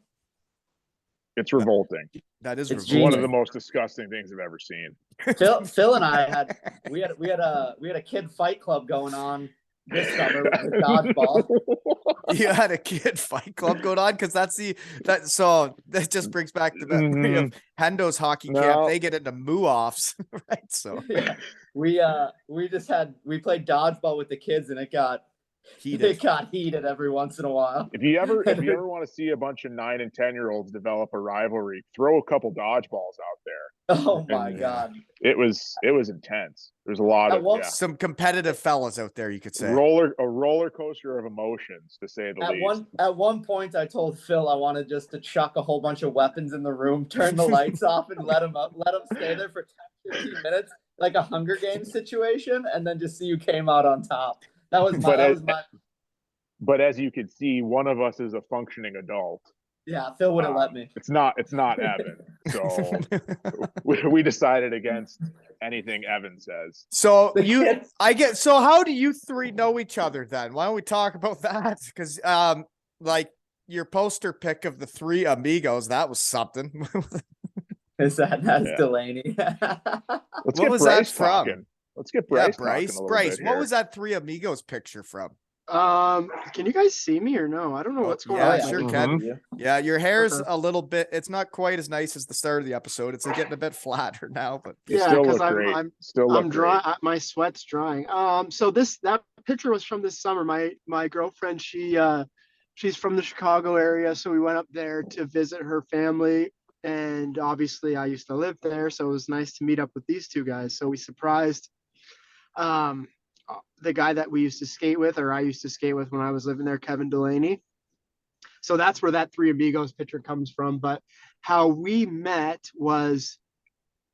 It's revolting. That is one of the most disgusting things I've ever seen. Phil and I had a kid fight club going on this summer with dodgeball. You had a kid fight club going on because so that just brings back the memory of Hendo's hockey camp. No. They get into moo-offs, right? So Yeah. We played dodgeball with the kids and it got heated every once in a while. If you ever want to see a bunch of 9 and 10-year-olds develop a rivalry, throw a couple dodgeballs out there. Oh my And, God. It was intense. There's a lot of some competitive fellas out there, you could say. a roller coaster of emotions, to say the least. At one point, I told Phil I wanted just to chuck a whole bunch of weapons in the room, turn the lights off, and let him stay there for 10, 15 minutes, like a Hunger Games situation, and then just see who came out on top. That was my. But as you can see, one of us is a functioning adult. Yeah, Phil would have let me. It's not Evan. So we decided against anything Evan says. So so how do you three know each other then? Why don't we talk about that? Because like your poster pic of the 3 amigos, that was something. That's Delaney. What was that from? Let's get Bryce. Bryce. What was that 3 amigos picture from? Can you guys see me or no? I don't know what's going on. Yeah, I sure can. Yeah, your hair's a little bit. It's not quite as nice as the start of the episode. It's getting a bit flatter now, but yeah, because I'm dry. My sweat's drying. So that picture was from this summer. My girlfriend, she's from the Chicago area, so we went up there to visit her family. And obviously, I used to live there, so it was nice to meet up with these 2 guys. So we surprised the guy that we used to skate with, or I used to skate with when I was living there, Kevin Delaney. So that's where that 3 amigos picture comes from. But how we met was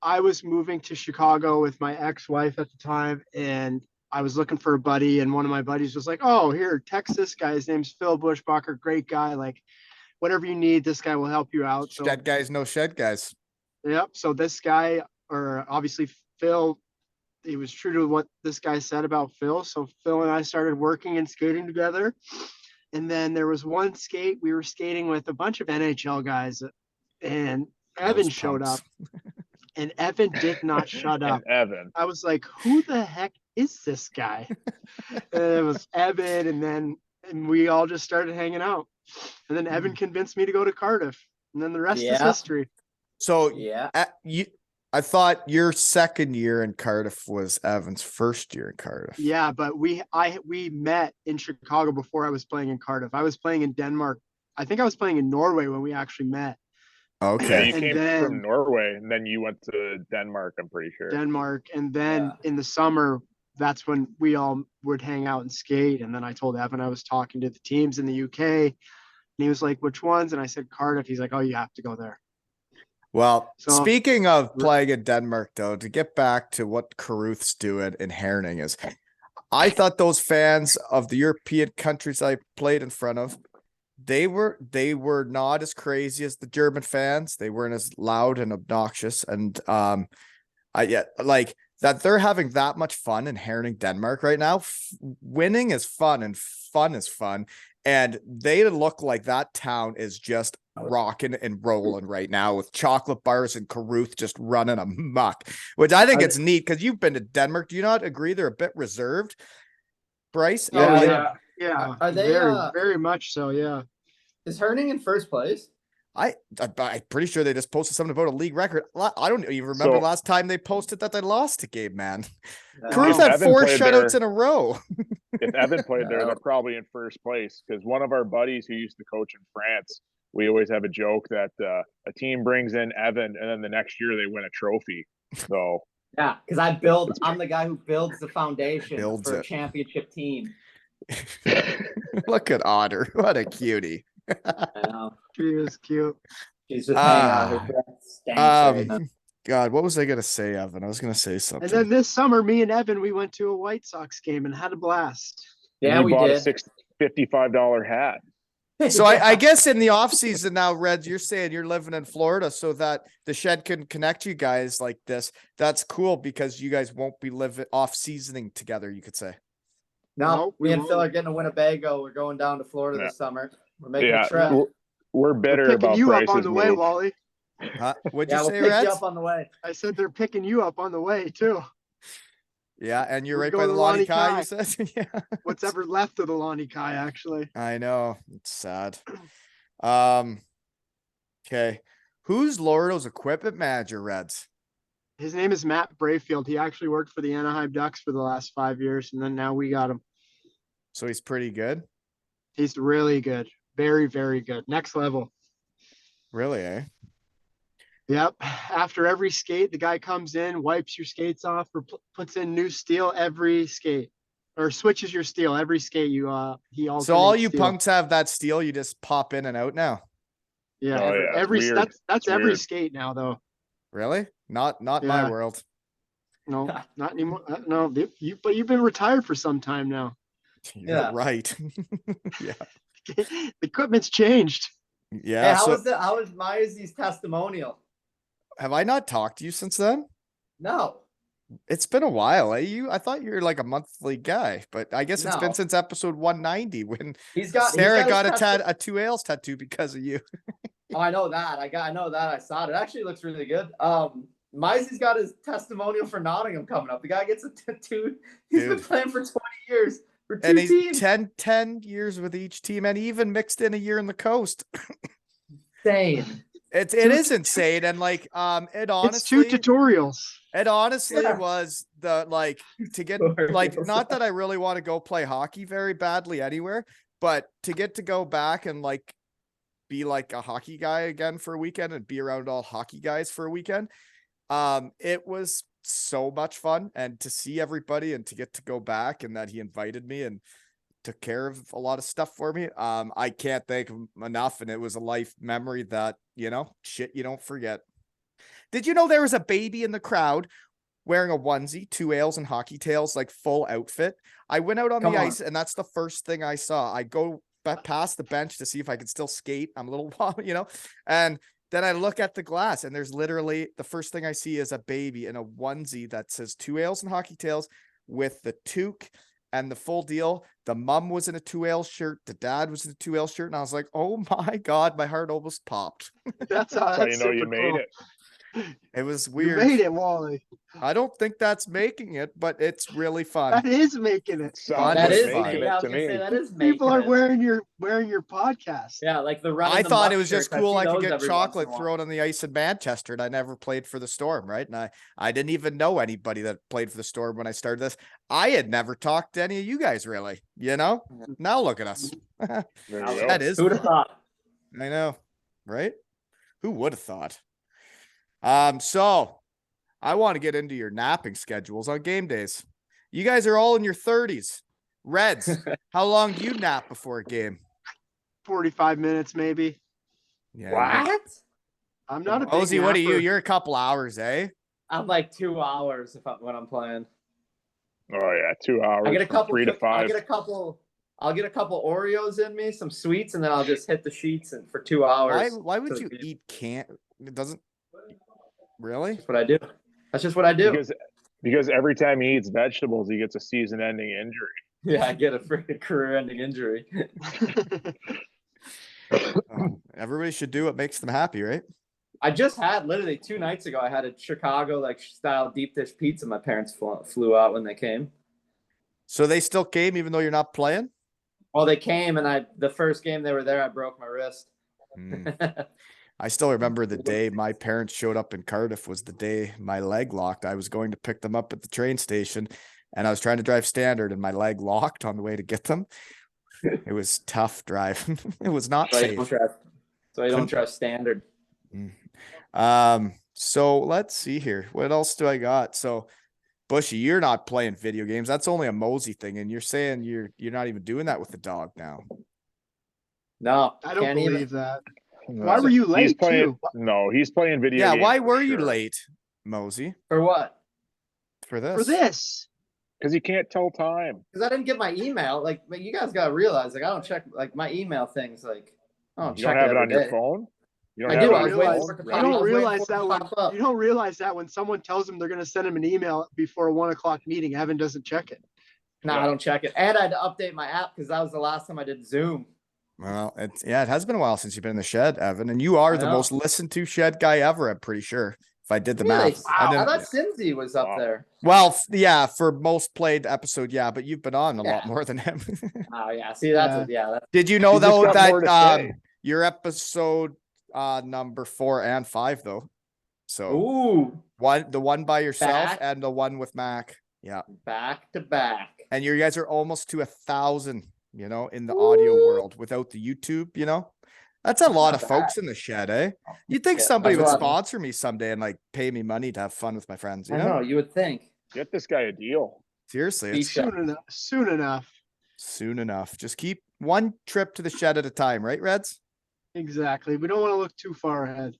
I was moving to Chicago with my ex-wife at the time, and I was looking for a buddy, and one of my buddies was like, "Oh, here, text this guy. His name's Phil Bushbacher. Great guy. Like, whatever you need, this guy will help you out." So, shed guys, no shed guys. Yep. So this guy, or obviously Phil, he was true to what this guy said about Phil. So Phil and I started working and skating together. And then there was one skate, we were skating with a bunch of NHL guys, and Evan showed up. And Evan did not shut up. Evan. I was like, who the heck is this guy? And it was Evan, and we all just started hanging out. And then Evan convinced me to go to Cardiff. And then the rest is history. So I thought your second year in Cardiff was Evan's first year in Cardiff. Yeah, but we met in Chicago before I was playing in Cardiff. I was playing in Denmark. I think I was playing in Norway when we actually met. Okay. Yeah, you came from Norway, and then you went to Denmark, I'm pretty sure. Denmark, and then in the summer, that's when we all would hang out and skate. And then I told Evan I was talking to the teams in the UK, and he was like, "Which ones?" And I said Cardiff. He's like, "Oh, you have to go there." Well, speaking of playing in Denmark, though, to get back to what Caruth's doing in Herning is, I thought those fans of the European countries I played in front of, they were not as crazy as the German fans. They weren't as loud and obnoxious. And like that they're having that much fun in Herning, Denmark right now. Winning is fun and fun is fun. And they look like that town is just rocking and rolling right now with chocolate bars and Caruth just running amok, which I think it's neat because you've been to Denmark. Do you not agree they're a bit reserved, Bryce? Yeah. Are they very much so? Yeah. Is Herning in first place? I'm pretty sure they just posted something about a league record. I don't even remember last time they posted that they lost a game, man. Caruth had 4 shutouts in a row. If Evan played there, they're probably in first place because one of our buddies who used to coach in France, we always have a joke that a team brings in Evan and then the next year they win a trophy. So yeah, because I'm the guy who builds the foundation for a championship team. Look at Otter. What a cutie. I know. She is cute. She's just hanging out. Her breath stinks. God, what was I gonna say, Evan? I was gonna say something. And then this summer, me and Evan, we went to a White Sox game and had a blast. Yeah, we bought did. A $55 hat. So I guess in the off season now, Reds, you're saying you're living in Florida so that the shed can connect you guys like this. That's cool because you guys won't be living off seasoning together, you could say. No, me and Phil are getting to Winnebago. We're going down to Florida this summer. We're making a trip. We're bitter about you Bryce's up on the way, Wally. Huh? What'd you say, we'll pick Reds? you up on the way. I said they're picking you up on the way too. Yeah, and you're We're right going by the to Lonnie Lonnie Kai, Kai. you said? Yeah. What's ever left of the Lonnie Kai, actually. I know. It's sad. Okay. Who's Lordo's equipment manager, Reds? His name is Matt Brayfield. He actually worked for the Anaheim Ducks for the last 5 years, and then now we got him. So he's pretty good. He's really good. Very, very good. Next level. Really, eh? Yep. After every skate, the guy comes in, wipes your skates off, or puts in new steel every skate, or switches your steel every skate. He alternates So all you steel. punks have that steel, you just pop in and out now. Yeah. Oh, yeah, it's every weird. that's It's every weird. skate now, though. Really? Not my Yeah. world. No, not anymore. No, but you've been retired for some time now. You're Yeah. right. Yeah. The equipment's changed. Yeah. Hey, how So was Mosey's testimonial? have I not talked to you since then? No. It's been a while. I thought you were like a monthly guy, but I guess it's been No. since episode 190 when He's got Sarah his got testi- a 2 Ales tattoo because of you. Oh, I know that. I know that. I saw it. It actually looks really good. Mosey's got his testimonial for Nottingham coming up. The guy gets a tattoo. He's been Dude. playing for 20 years for two And he's teams. 10 years with each team, and he even mixed in a year in the coast. Insane. It is insane. And like it It's two honestly tutorials. it honestly Yeah. was the like to get Tutorials. like not that I really want to go play hockey very badly anywhere, but to get to go back and like be like a hockey guy again for a weekend and be around all hockey guys for a weekend. It was so much fun, and to see everybody and to get to go back, and that he invited me and took care of a lot of stuff for me. I can't thank him enough, and it was a life memory that, shit you don't forget. Did you know there was a baby in the crowd wearing a onesie, 2 Ales and hockey tails, like full outfit? I went out on Come the on. ice, and that's the first thing I saw. I go past the bench to see if I could still skate. I'm a little while, and then I look at the glass, and there's literally the first thing I see is a baby in a onesie that says 2 Ales and hockey tails with the toque and the full deal. The mom was in a 2 Ales shirt. The dad was in a 2 Ales shirt. And I was like, oh my God, my heart almost popped. That's That's how you know you super made cool. it. It was You weird. made it, Wally. I don't think that's making it, but it's really fun. That is making it. Sounds That like is fun. making yeah, I it was to gonna say me. that is making People are it. wearing your podcast. Yeah, like the run. I the thought muck it was just shirts. cool see I could those get every once in a chocolate while. thrown on the ice in Manchester, and I never played for the Storm, right? And I didn't even know anybody that played for the Storm when I started this. I had never talked to any of you guys, really. Now look at us. There you go. That is Who'd have thought? I know, right? Who would have thought? So I want to get into your napping schedules on game days. You guys are all in your 30s. Reds, how long do you nap before a game? 45 minutes, maybe. Yeah. What? I'm not a big Mosey, what are you? napper. You're a couple hours, eh? I'm like 2 hours when I'm playing. Oh yeah, 2 hours. I get a from couple. 3 to 5. I'll get a couple Oreos in me, some sweets, and then I'll just hit the sheets and for 2 hours. Why would to you the game. eat It doesn't really? That's what I do. That's just what I do. Because every time he eats vegetables, he gets a season-ending injury. Yeah, I get a freaking career-ending injury. Everybody should do what makes them happy, right? I just had literally 2 nights ago. I had a Chicago style deep dish pizza. My parents flew out when they came. So they still came even though you're not playing? Well, they came, and the first game they were there, I broke my wrist. I still remember the day my parents showed up in Cardiff was the day my leg locked. I was going to pick them up at the train station, and I was trying to drive standard, and my leg locked on the way to get them. It was tough driving. It was not safe. So I don't trust standard. So let's see here. What else do I got? So Bushy, you're not playing video games. That's only a Mosey thing, and you're saying you're not even doing that with the dog now. No, I don't can't believe even. that. No. Why were you late He's playing. too? No, he's playing video. Yeah, games why for were you sure. late, Mosey? For what? For this? For this? Because he can't tell time. Because I didn't get my email. But you guys gotta realize, I don't check my email things. I don't You check don't have it every on your day. phone. You I have do. it I on was your waiting phone? for it to You pop. I don't was waiting realize for it that to when pop up. you don't realize that when someone tells them they're going to send him an email before a 1 o'clock meeting, Evan doesn't check it. No, I don't check it. And I had to update my app because that was the last time I did Zoom. Well, it has been a while since you've been in the shed, Evan, and you are I the know. most listened to shed guy ever, I'm pretty sure. If If I did the Really? math, I I didn't. thought Simsy was up Wow. there. Well, yeah, for most played episode, yeah, but you've been on a lot Yeah. more than him. Oh yeah, see that's that's Did you know You just though got more to that say. your episode number 4 and 5 though? So ooh, the one by yourself Back. and the one with Mac. Yeah. back to back. And you guys are almost to 1,000, in the audio world without the YouTube, That's a lot not of folks bad. in the shed, eh? You'd think Yeah, somebody would that's a lot. sponsor me someday and like pay me money to have fun with my friends, I know you would think. Get this guy a deal. Seriously, Beef it's Shack. Soon enough. Soon enough. soon enough. Just keep one trip to the shed at a time, right, Reds? Exactly. We don't want to look too far ahead.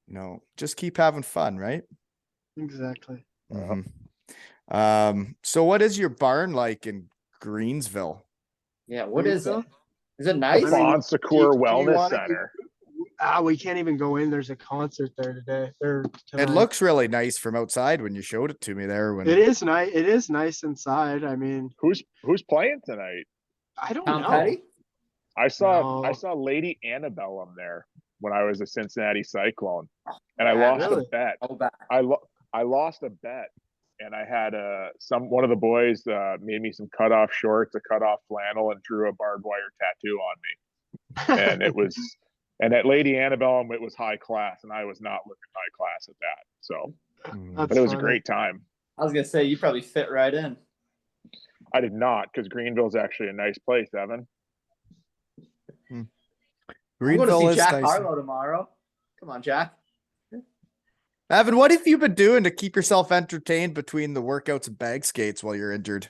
No, just keep having fun, right? Exactly. Mhm. So what is your barn like in Greensville? Yeah, what is it? Greenville? Is it The nice? I mean, Bon Secours do you Wellness wanna- Center. We can't even go in. There's a concert there today. It tonight. looks really nice from outside when you showed it to me there. When It is nice. It is nice inside. I mean, Who's playing tonight? I don't Tom know. Petty? I saw No. Lady Antebellum there when I was a Cincinnati Cyclone, and I Yeah, lost really? a bet. Oh, back. I lost a bet, and I had one of the boys made me some cutoff shorts, a cutoff flannel, and drew a barbed wire tattoo on me. And it was, and at Lady Antebellum, it was high class, and I was not looking high class at that. So, Mm. but it was a funny. great time. I was gonna say you probably fit right in. I did not, because Greenville's actually a nice place, Evan. I'm Greenville going to is see Jack nice. Harlow tomorrow. Come on, Jack. Evan, what have you been doing to keep yourself entertained between the workouts and bag skates while you're injured?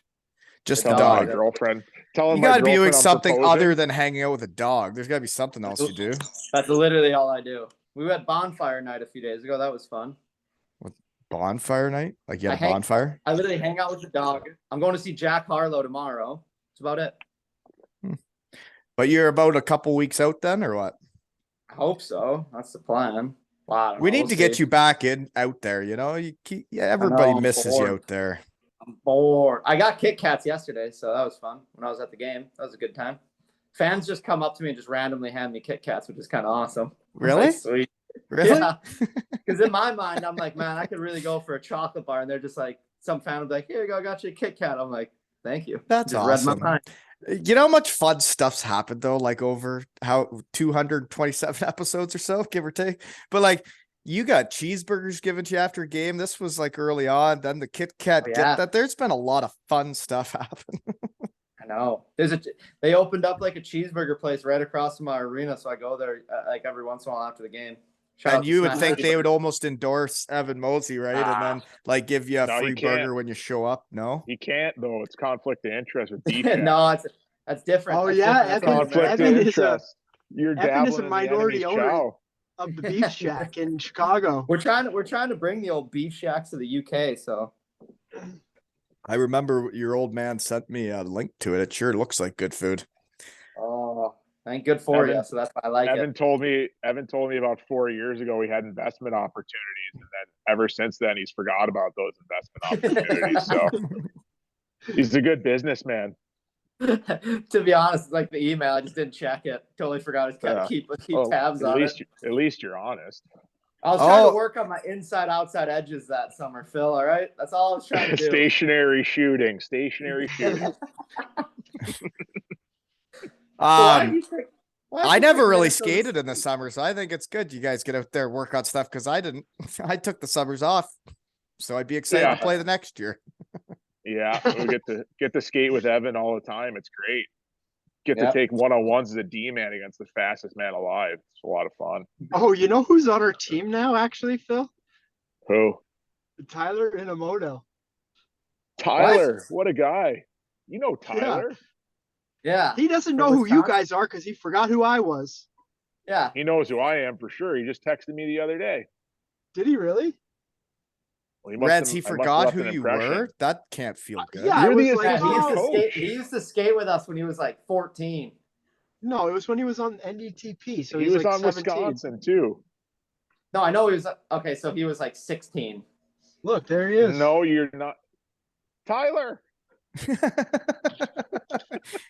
Just the Tell Telling my my dog. girlfriend. Telling You my got to be doing girlfriend I'm something proposing. other than hanging out with a dog. There's got to be something else you do. That's literally all I do. We had bonfire night a few days ago. That was fun. Bonfire night? Like you had a I hang- bonfire? I literally hang out with the dog. I'm going to see Jack Harlow tomorrow. That's about it. But you're about a couple weeks out then, or what? I hope so. That's the plan. Wow. We need to get you back out there. You keep, everybody I'm misses you bored. out there. I'm bored. I got Kit Kats yesterday, so that was fun when I was at the game. That was a good time. Fans just come up to me and just randomly hand me Kit Kats, which is kind of awesome. Really? Like, sweet. Really? Yeah. Because in my mind, I'm like, man, I could really go for a chocolate bar. And they're just like, some fan will be like, here you go, I got you a Kit Kat. I'm like, thank you. That's Just read awesome. my mind. You know how much fun stuff's happened though, like over 227 episodes or so, give or take. But like you got cheeseburgers given to you after a game. This was like early on. Then the Kit Kat, Oh, get yeah. that. There's been a lot of fun stuff happen. I know. They opened up like a cheeseburger place right across from our arena. So I go there like every once in a while after the game. Shout out And to you would Smash think they Burger. would almost endorse Evan Mosey, right? And then like give you a No, you free can't. burger when you show up. No? He can't though. It's conflict of interest with beef. Shack. No, that's different. Oh, That's yeah, different. That's Evan- all Conflict Evan of is a- interest. You're Evan dabbling is a in minority the owner. enemy's chow. Of the Beef Shack in Chicago. We're trying to bring the old beef shacks to the UK. So I remember your old man sent me a link to it. It sure looks like good food. oh, ain't good for Evan- you. So that's why I like Evan it. told me about 4 years ago we had investment opportunities, and then ever since then he's forgot about those investment opportunities. So he's a good businessman. To be honest, like the email, I just didn't check it. Totally forgot to Yeah. keep Oh, tabs at on least it. at least you're honest. I was trying Oh. to work on my inside outside edges that summer, Phil. All right, that's all I was trying to do. Stationary shooting. Why do you think- why do I you never think really Minnesota's- skated in the summer, so I think it's good you guys get out there and work on stuff because I didn't. I took the summers off, so I'd be excited Yeah. to play the next year. Yeah, we get to skate with Evan all the time. It's great. Get Yep. to take one-on-ones as a D-man against the fastest man alive. It's a lot of fun. Oh, you know who's on our team now, actually, Phil? Who? Tyler Inamoto. Tyler. What a guy. You know Tyler. Yeah, He doesn't From know who you Wisconsin? guys are because he forgot who I was. yeah. He knows who I am for sure. He just texted me the other day. Did he really? Well, must Reds, have- he I must have forgot left who an you impression. were. That can't feel good. Yeah, I You're was the like, Yeah, he used to coach. skate. He used to skate with us when he was like 14. No, it was when he was on NDTP. So he he's was like on 17. Wisconsin too. No, I know he was okay. So he was like 16. Look, there he is. No, you're not. Tyler.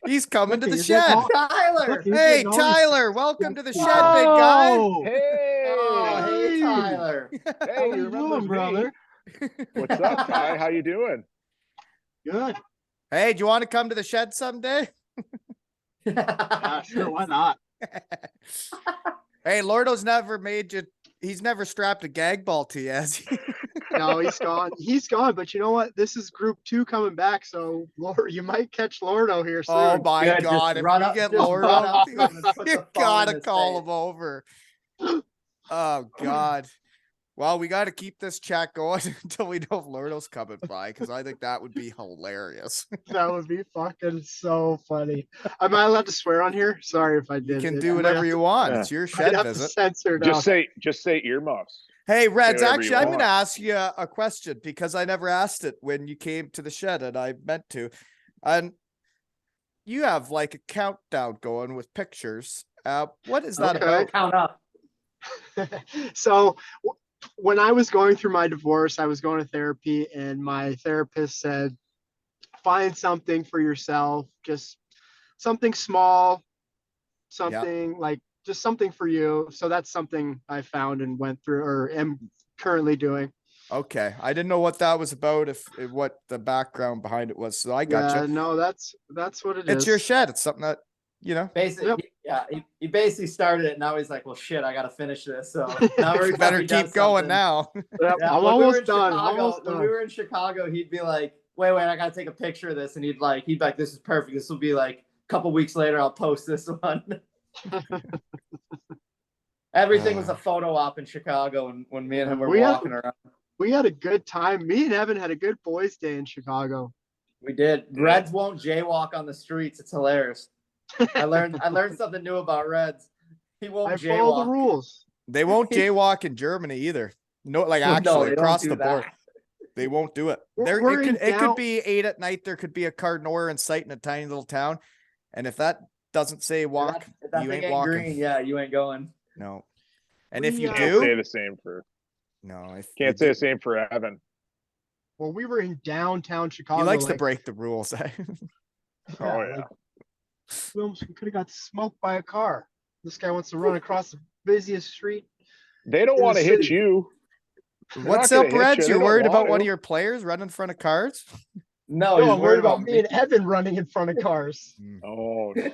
He's coming to Look, the he's getting shed. all- Tyler. Look, he's Hey, getting all his- Tyler, welcome to the shed, big guy. Whoa! Hey, Oh, hey, Tyler. hey, How you you remember doing, me? brother? What's up, Ty? How you doing? Good. Hey, do you want to come to the shed someday? Yeah, sure. Why not? Hey, Lordo's never made you. He's never strapped a gag ball to you, has he? No, he's gone. He's gone. But you know what? This is group 2 coming back, so Lord, you might catch Lordo here soon. Oh my Good, just God! If run we up- get just Lordo, run up to him and put the you phone in gotta his call face. him over. Oh God. Well, we got to keep this chat going until we know if Lordo's coming by, because I think that would be hilarious. That would be fucking so funny. Am I allowed to swear on here? Sorry if I You did. can I do might whatever have you to- want. Yeah. It's your I'd shed have to visit. censor it out. Just say earmuffs. Hey, Reds, whatever you actually, I'm going to want. ask you a question because I never asked it when you came to the shed, and I meant to. And you have like a countdown going with pictures. What is that Okay. about? Count up. So when I was going through my divorce, I was going to therapy, and my therapist said, find something for yourself, just something small, something like just something for you. So that's something I found and went through or am currently doing. Okay, I didn't know what that was about, if what the background behind it was. So I got Yeah, you. no, that's what it is. It's your shed. It's something that Basically, Yep. he basically started it. Now he's like, well, shit, I got to finish this. So now every time better he does keep going something- now. Yep, Yeah, I'm when we were almost in done. Chicago, when we were in Chicago, he'd be like, wait, I gotta take a picture of this, and he'd be like, this is perfect. This will be like a couple weeks later. I'll post this one. Everything was a photo op in Chicago, and when me and him were We had- walking around, We had a good time. Me and Evan had a good boys' day in Chicago. we did. Reds won't jaywalk on the streets. It's hilarious. I learned something new about Reds. He won't I follow the jaywalk. rules. They won't jaywalk in Germany either. No, like No, actually they don't across do the board, that. they won't do it. We're in It down- could be 8 at night. There could be a car nowhere in sight in a tiny little town, and if that doesn't say walk, If that you thing ain't walking. green, yeah, you ain't going. No, and if We, you Can't say do, the same for no, if can't you say do- the same for Evan. Well, we were in downtown Chicago. he likes to like, break the rules. Oh yeah. like, we almost could have got smoked by a car. This guy wants to run across the busiest street. They don't in the want to hit city. you. What's not up, gonna hit Reds? you. They You're don't worried about want one to. of your players running in front of cars? No, No, he's I'm worried about me me. and Evan running in front of cars. Oh no.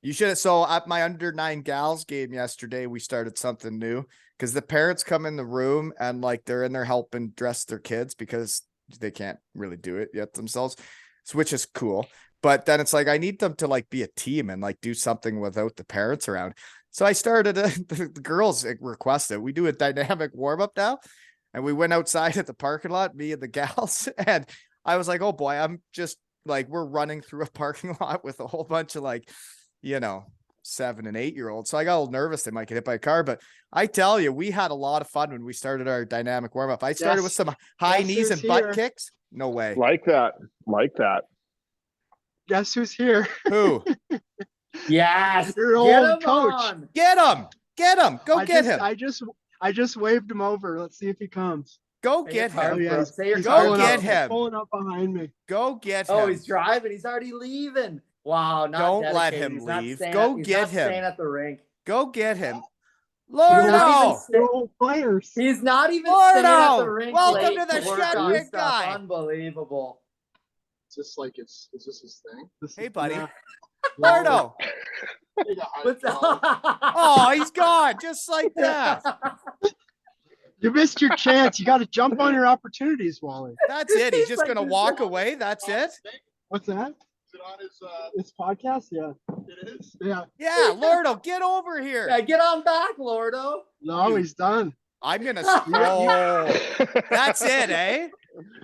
You should have. So at my under 9 gals game yesterday, we started something new because the parents come in the room and like they're in there helping dress their kids because they can't really do it yet themselves, which is cool. But then it's like, I need them to like be a team and like do something without the parents around. So I started, the girls requested, we do a dynamic warm up now. And we went outside at the parking lot, me and the gals. And I was like, oh boy, I'm just like, we're running through a parking lot with a whole bunch of like, 7 and 8 year olds. So I got a little nervous they might get hit by a car, but I tell you, we had a lot of fun when we started our dynamic warm up. I started with some high Guess knees who's and butt here? kicks. No way. Like that. Guess who's here? Who? Yes, Your get old him coach. on. Get him. Get him. Go get him. I just waved him over. Let's see if he comes. Go Say get your card, him. Oh, yeah, bro. he's- Say your he's Go card, pulling get up, bro. he's him. pulling up behind me. Go get him. Oh, he's driving. He's already leaving. Wow, not Don't let dedicated. him He's not leave. staying Go he's get not him. Staying at the rink. Go get him. not even Lordo. sta- We're old players. He's not even staying at the Lordo. rink. Welcome late to the work shed, on big stuff. guy. Unbelievable. Is this his thing? Hey, buddy. Nah. Lordo. What's Oh, he's gone. Just like that. You missed your chance. You got to jump on your opportunities, Wally. That's it. He's He's just like going to this walk guy. away. That's it. What's that? Is it on his podcast? Yeah. It is? Yeah. Yeah. Lordo, get over here. Yeah, get on back, Lordo. No, he's done. I'm going to. Oh, that's it, eh?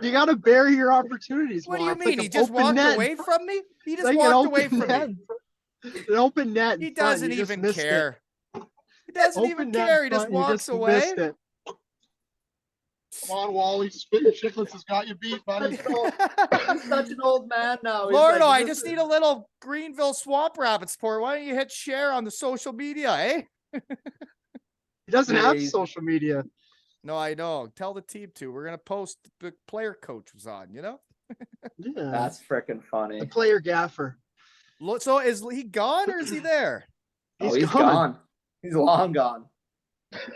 You got to bury your opportunities. What do you Wally. It's mean? like He an just open walked net. away from me? He It's just like an walked away open from net. me. An open net. He in front. doesn't You just even missed it. care. He doesn't even Open net care. He in just front, you walks just away. missed it. Come on, Wally. Spitting chicklets has got you beat, buddy. He's such an old man now. He's Lordo, like, I just need a little Greenville Swamp Rabbit support. Why don't you hit share on the social media, eh? He doesn't have Crazy. social media. No, I know. Tell the team to. We're gonna post the player coach was on, Yeah. That's freaking The funny. player gaffer. So is he gone or is he there? Oh, he's gone. He's long gone.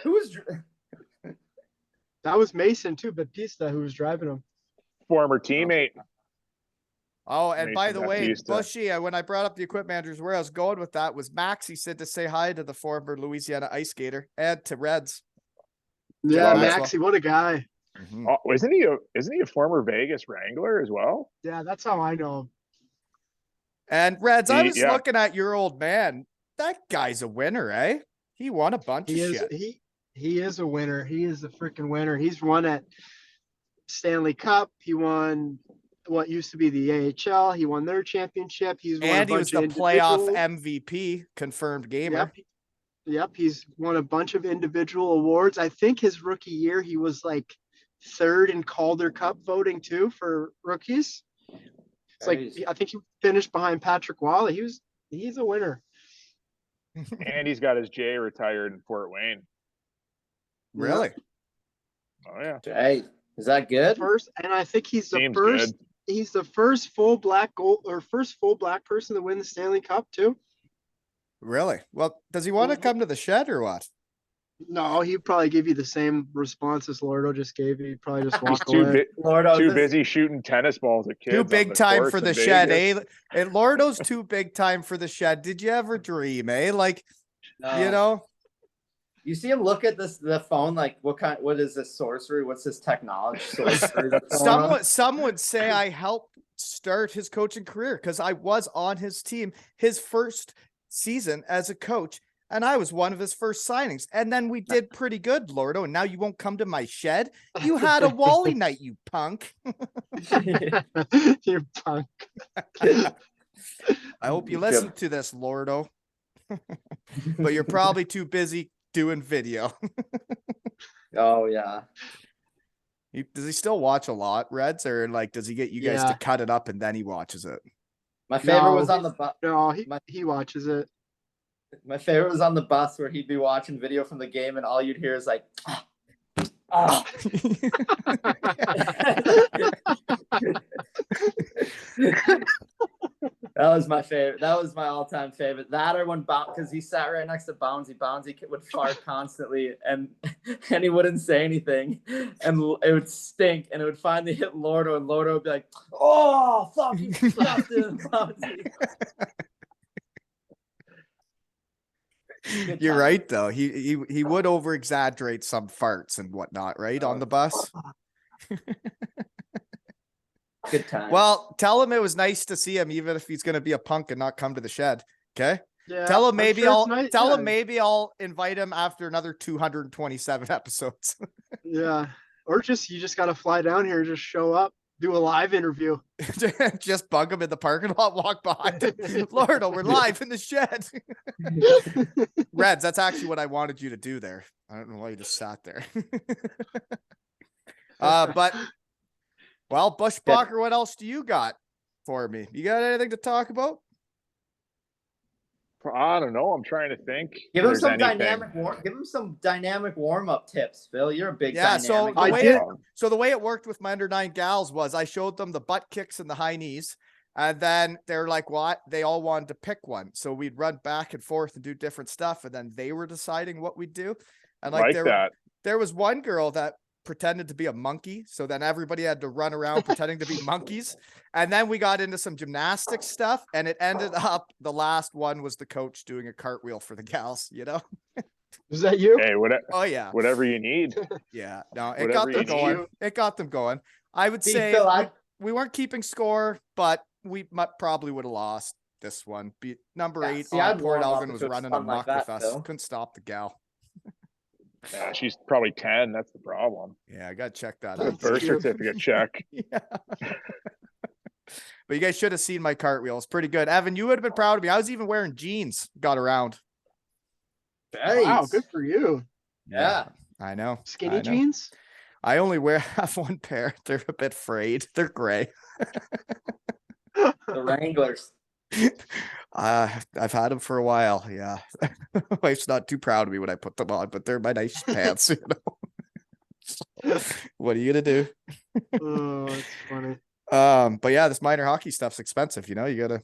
Who's That was Mason too, Batista, who was driving him. Former teammate. Oh, and by Mason the way, Baptista. Bushy, when I brought up the equipment managers, where I was going with that was Max. He said to say hi to the former Louisiana ice skater and to Reds. Yeah, Love it. Maxie, what a guy. Oh, isn't he a former Vegas Wrangler as well? Yeah, that's how I know him. And Reds, I was Yeah. looking at your old man. That guy's a winner, eh? He won a bunch He of is shit. he is a winner. He is a freaking winner. He's won at Stanley Cup. He won what used to be the AHL. He won their championship. He's won And a he was bunch the of playoff individual- MVP, confirmed gamer. Yep, he's won a bunch of individual awards. I think his rookie year he was like third in Calder Cup voting too for rookies. It's like Crazy. I think he finished behind Patrick Wally. He's a winner. And he's got his J retired in Fort Wayne. Really? Oh yeah. Hey, is that good? First, and I think he's the Seems first. good. He's the first full black person to win the Stanley Cup too. Really? Well, does he want to come to the shed or what? No, he'd probably give you the same response as Lordo just gave you. He'd probably just He's walk too, away. too busy shooting tennis balls at kids. Too on big the time courts for in the shed, Vegas. eh? And Lordo's too big time for the shed. Did you ever dream, eh? Like, you know, You see him look at the phone, like what is this sorcery? What's this technology sorcery? that's going on? some would say I helped start his coaching career because I was on his team his first season as a coach, and I was one of his first signings. And then we did pretty good, Lordo. And now you won't come to my shed. You had a Wally night, you punk. You punk. I hope you listen to this, Lordo. But you're probably too busy doing video. Oh yeah. Does he still watch a lot, Reds, or like does he get you guys to Yeah. cut it up and then he watches it? My favorite No, was on the bus. No, he watches it. My favorite was on the bus where he'd be watching video from the game and all you'd hear is like, ah. That was my favorite. That was my all-time favorite. That or when because he sat right next to Bouncy. Bouncy would fart constantly, and he wouldn't say anything, and it would stink, and it would finally hit Lordo, and Lordo would be like, "Oh, fuck, you disgusting, Bouncy." Good You're time. right though. He would over exaggerate some farts and whatnot, right? On the bus. Good time. Well, tell him it was nice to see him, even if he's gonna be a punk and not come to the shed. Okay. Yeah, Tell him I'm maybe sure it's I'll nice. tell Yeah. him maybe I'll invite him after another 227 episodes. Yeah. Or you just gotta fly down here, just show up, do a live interview. Just bug him in the parking lot, walk behind him. Lordo, we're live in the shed. Reds, that's actually what I wanted you to do there. I don't know why you just sat there. But well, Bushbacher, what else do you got for me? You got anything to talk about? I don't know. I'm trying to think. Give if him there's some anything. Give him some dynamic warm-up tips, Phil. You're a big Yeah, so dynamic. the way it worked with my under 9 gals was I showed them the butt kicks and the high knees, and then they're like, what? They all wanted to pick one. So we'd run back and forth and do different stuff, and then they were deciding what we'd do. And like there was one girl that pretended to be a monkey, so then everybody had to run around pretending to be monkeys. And then we got into some gymnastics stuff, and it ended up the last one was the coach doing a cartwheel for the gals, you know. Was that you? Hey, Oh yeah, whatever you need. yeah, no, it Whatever got them you going. need. It got them going. I would See, say Phil, we weren't keeping score, but we probably would have lost this one. Number 8 see, on I'd Port warm up Elgin if was it was running fun amok like with that, us. Phil. Couldn't stop the gal. Yeah, she's probably 10. That's the problem. Yeah, I gotta check that The out. birth certificate check. Yeah. But you guys should have seen my cartwheel. It's pretty good. Evan, you would have been proud of me. I was even wearing jeans. Got around. Wow, good for you. Yeah. I know. Skinny I know. jeans? I only have one pair. They're a bit frayed. They're gray. The Wranglers. I've had them for a while. Yeah. Wife's not too proud of me when I put them on, but they're my nice pants, you know. What are you gonna do? Oh, it's funny. But yeah, this minor hockey stuff's expensive. You gotta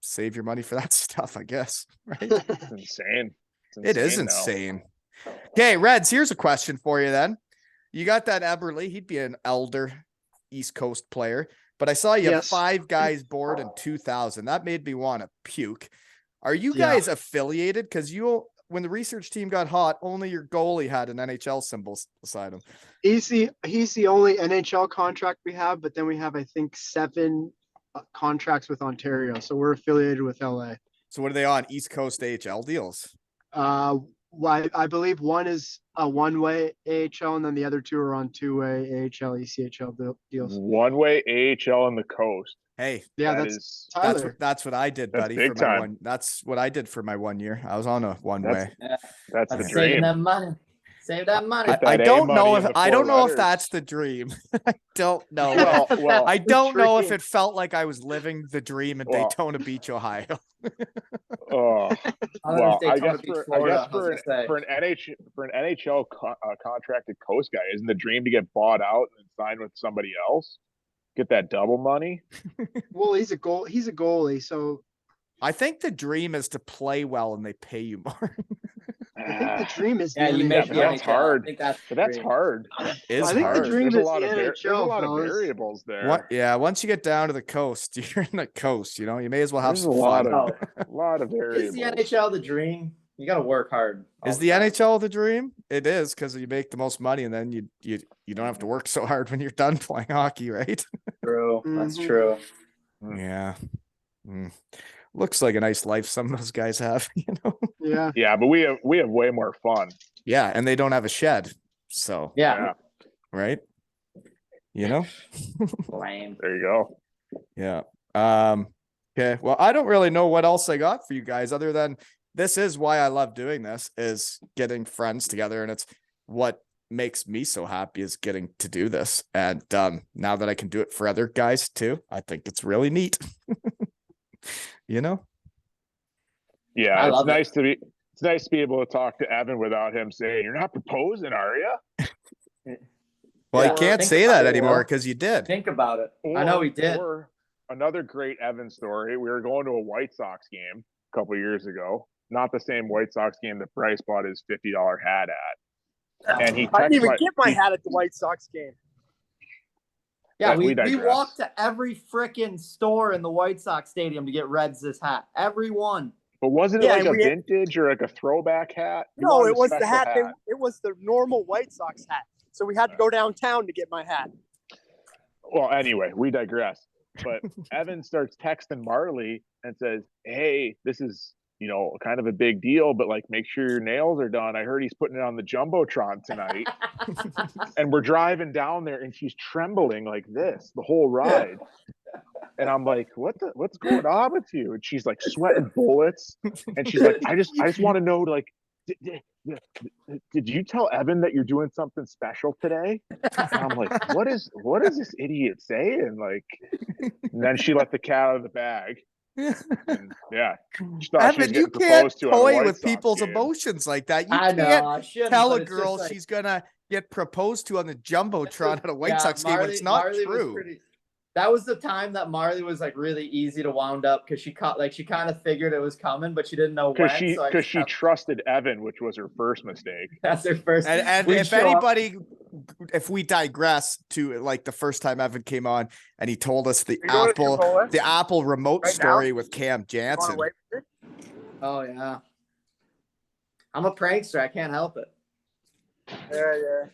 save your money for that stuff, I guess. Right? It's insane. It is now. insane. Okay, Reds, here's a question for you then. You got that Eberle. He'd be an elder East Coast player. But I saw you have Yes. 5 guys bored in 2000. That made me want to puke. Are you Yeah. guys affiliated? Because when the research team got hot, only your goalie had an NHL symbol beside him. He's the only NHL contract we have, but then we have, I think, 7 contracts with Ontario. So we're affiliated with LA. So what are they on? East Coast AHL deals? Well, I believe one is a one-way AHL, and then the other 2 are on 2-way AHL, ECHL deals. One-way AHL on the coast. Hey, Yeah, That that's is Tyler. that's what I did, That's buddy. big for my time. one. That's what I did for my 1 year. I was on a one-way. that's the That's dream. saving that money. Save that money. Get I that don't know A-money if in the I don't 4 know if letters. that's the dream. I don't know. Well, I don't know if dream. it felt like I was living the dream in Well- Daytona Beach, Ohio. oh, Well, I guess for an NHL contracted coast guy, isn't the dream to get bought out and sign with somebody else? Get that double money. Well, he's a goalie, so I think the dream is to play well and they pay you more. I think the dream is. Yeah, the you NHL. make but the that's NHL. hard. I think that's But that's great. hard. It's I think the hard. dream There's is a lot the of there's a NHL, lot of fellas. variables there. What? Yeah, once you get down to the coast, you're in the coast. You may as well have There's a some lot fun. of Oh, lot of variables. is the NHL the dream? You got to work hard. all Is the time. NHL the dream? It is, because you make the most money and then you don't have to work so hard when you're done playing hockey, right? True. That's Mhm. true. Yeah. Mm. Looks like a nice life some of those guys have, Yeah. Yeah, but we have way more fun. Yeah, and they don't have a shed. So, Yeah. right? Lame. There you go. Yeah. Okay. Well, I don't really know what else I got for you guys other than this is why I love doing this, is getting friends together, and it's what makes me so happy is getting to do this. And now that I can do it for other guys too, I think it's really neat. Yeah, I it's love it. nice to be able to talk to Evan without him saying, "You're not proposing, are you?" Well, Yeah, you can't think say about that it, anymore Will. because you did. Think about it. I know he did. Or another great Evan story. We were going to a White Sox game a couple years ago. Not the same White Sox game that Bryce bought his $50 hat at. And he I didn't texted even get my hat at the White Sox game. Yeah, Yeah, we we digress. walked to every freaking store in the White Sox stadium to get Reds this hat. Every one. But wasn't it Yeah, like a we- vintage or like a throwback hat? You No, wanted it a was the special hat. It was the normal White Sox hat. So we had to go downtown to get my hat. Well, anyway, we digress. But Evan starts texting Marley and says, "Hey, this is, kind of a big deal, but like, make sure your nails are done. I heard he's putting it on the Jumbotron tonight." And we're driving down there and she's trembling like this the whole ride. And I'm like, what's going on with you? And she's like sweating bullets. And she's like, I just want to know, like, did you tell Evan that you're doing something special today? And I'm like, what is this idiot saying? Like, and then she let the cat out of the bag. And yeah, she thought she was Evan, you getting can't proposed to on a toy White with Sox people's game. emotions like that. You I know. can't I shouldn't, tell but a it's just girl like- she's gonna get proposed to on the Jumbotron at a White Yeah, Sox game when it's not Marley was true. that was the time that Marley was like really easy to wound up because she kind of figured it was coming, but she didn't know when. Because she trusted Evan, which was her first mistake. That's her first. And we'd if show up- anybody, if we digress to like the first time Evan came on and he told us the You going to Chipotle? Apple remote Right now? story with Cam You wanna Jansen. wait for it? Oh yeah. I'm a prankster. I can't help it. Yeah.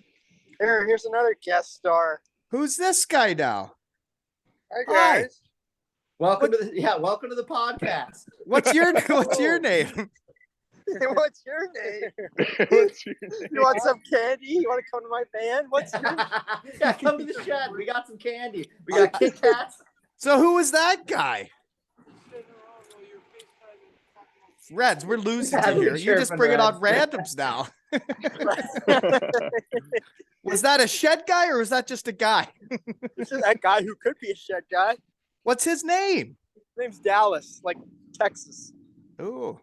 Here's another guest star. Who's this guy now? Hi Hi. guys. Welcome to the podcast. What's your name? What's your name? You want some candy? You want to come to my band? What's your Yeah, come to the shed. We got some candy. We got Kit Kats. So who was that guy? Reds, we're losing Yeah, you here. You're just chirping bringing on Reds. randoms now. Was that a shed guy or was that just a guy? This is that guy who could be a shed guy. What's his name? His name's Dallas, like Texas. Ooh.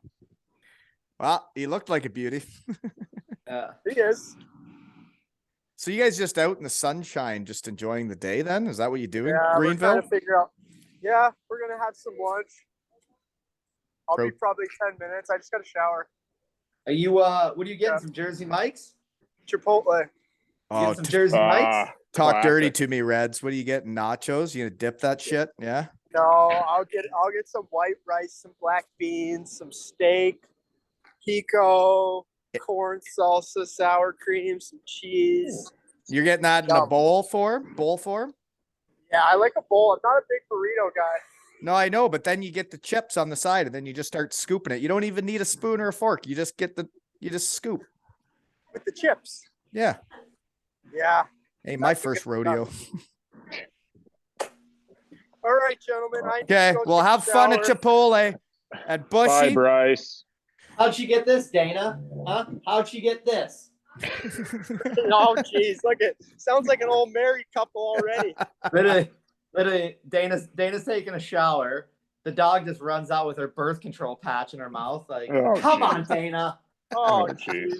Well, he looked like a beauty. He is. So you guys just out in the sunshine, just enjoying the day then? Is that what you do in Yeah, we're trying Greenville? to figure out. Yeah, we're gonna have some lunch. I'll be Pro- probably 10 minutes. I just got to shower. Are you what are you getting? Yeah. Some Jersey Mike's? Chipotle. You Oh, getting some Jersey Mike's? talk dirty classic. to me, Reds. What do you get? Nachos? You gonna dip that shit? Yeah. No, I'll get some white rice, some black beans, some steak, pico, corn salsa, sour cream, some cheese. You're getting that in a Yum. bowl form? Yeah, I like a bowl. I'm not a big burrito guy. No, I know, but then you get the chips on the side and then you just start scooping it. You don't even need a spoon or a fork. You just scoop. With the chips. Yeah. Yeah. Hey, my That's the first good rodeo. All right, gentlemen. I need to Okay, go well, take a have fun at shower. Chipotle. And Bye, Bushy. Bryce. How'd she get this, Dana? Huh? How'd she get this? Oh, jeez. Look at sounds like an old married couple already. Literally, Dana's taking a shower. The dog just runs out with her birth control patch in her mouth. Like, Oh, come geez. on, Dana. Oh, Oh, jeez. jeez.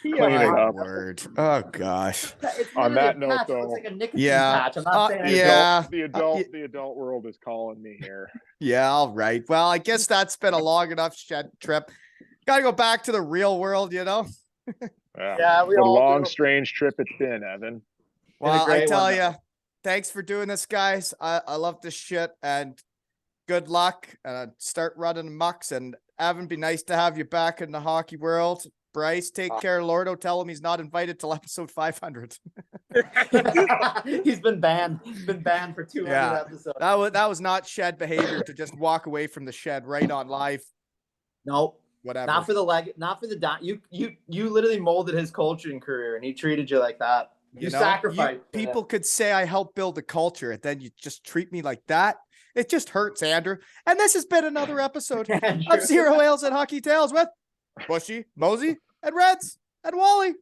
Clean it My up. word. Oh gosh. It's On literally that a note, patch. It though- looks like a nicotine Yeah. patch. I'm not saying anything. Yeah. The adult world is calling me here. Yeah, all right. Well, I guess that's been a long enough shed trip. Gotta go back to the real world, you know? Yeah, we What a all long, do. strange trip it's been, Evan. Well, I great tell one, you, thanks for doing this, guys. I love this shit and good luck. Start running mucks. And Evan, be nice to have you back in the hockey world. Bryce, take care. Lordo, tell him he's not invited till episode 500. He's been banned. He's been banned for 200 Yeah. episodes. That was not shed behavior to just walk away from the shed right on live. Nope. Whatever. Not for the leg. Not for the You literally molded his coaching career, and he treated you like that. You know, sacrificed. for people could say I helped build a culture, and then you just treat me like that. It just hurts, Andrew. And this has been another episode that. of Zero Ales and Hockey Tales with Bushy, Mosey, and Reds, and Wally.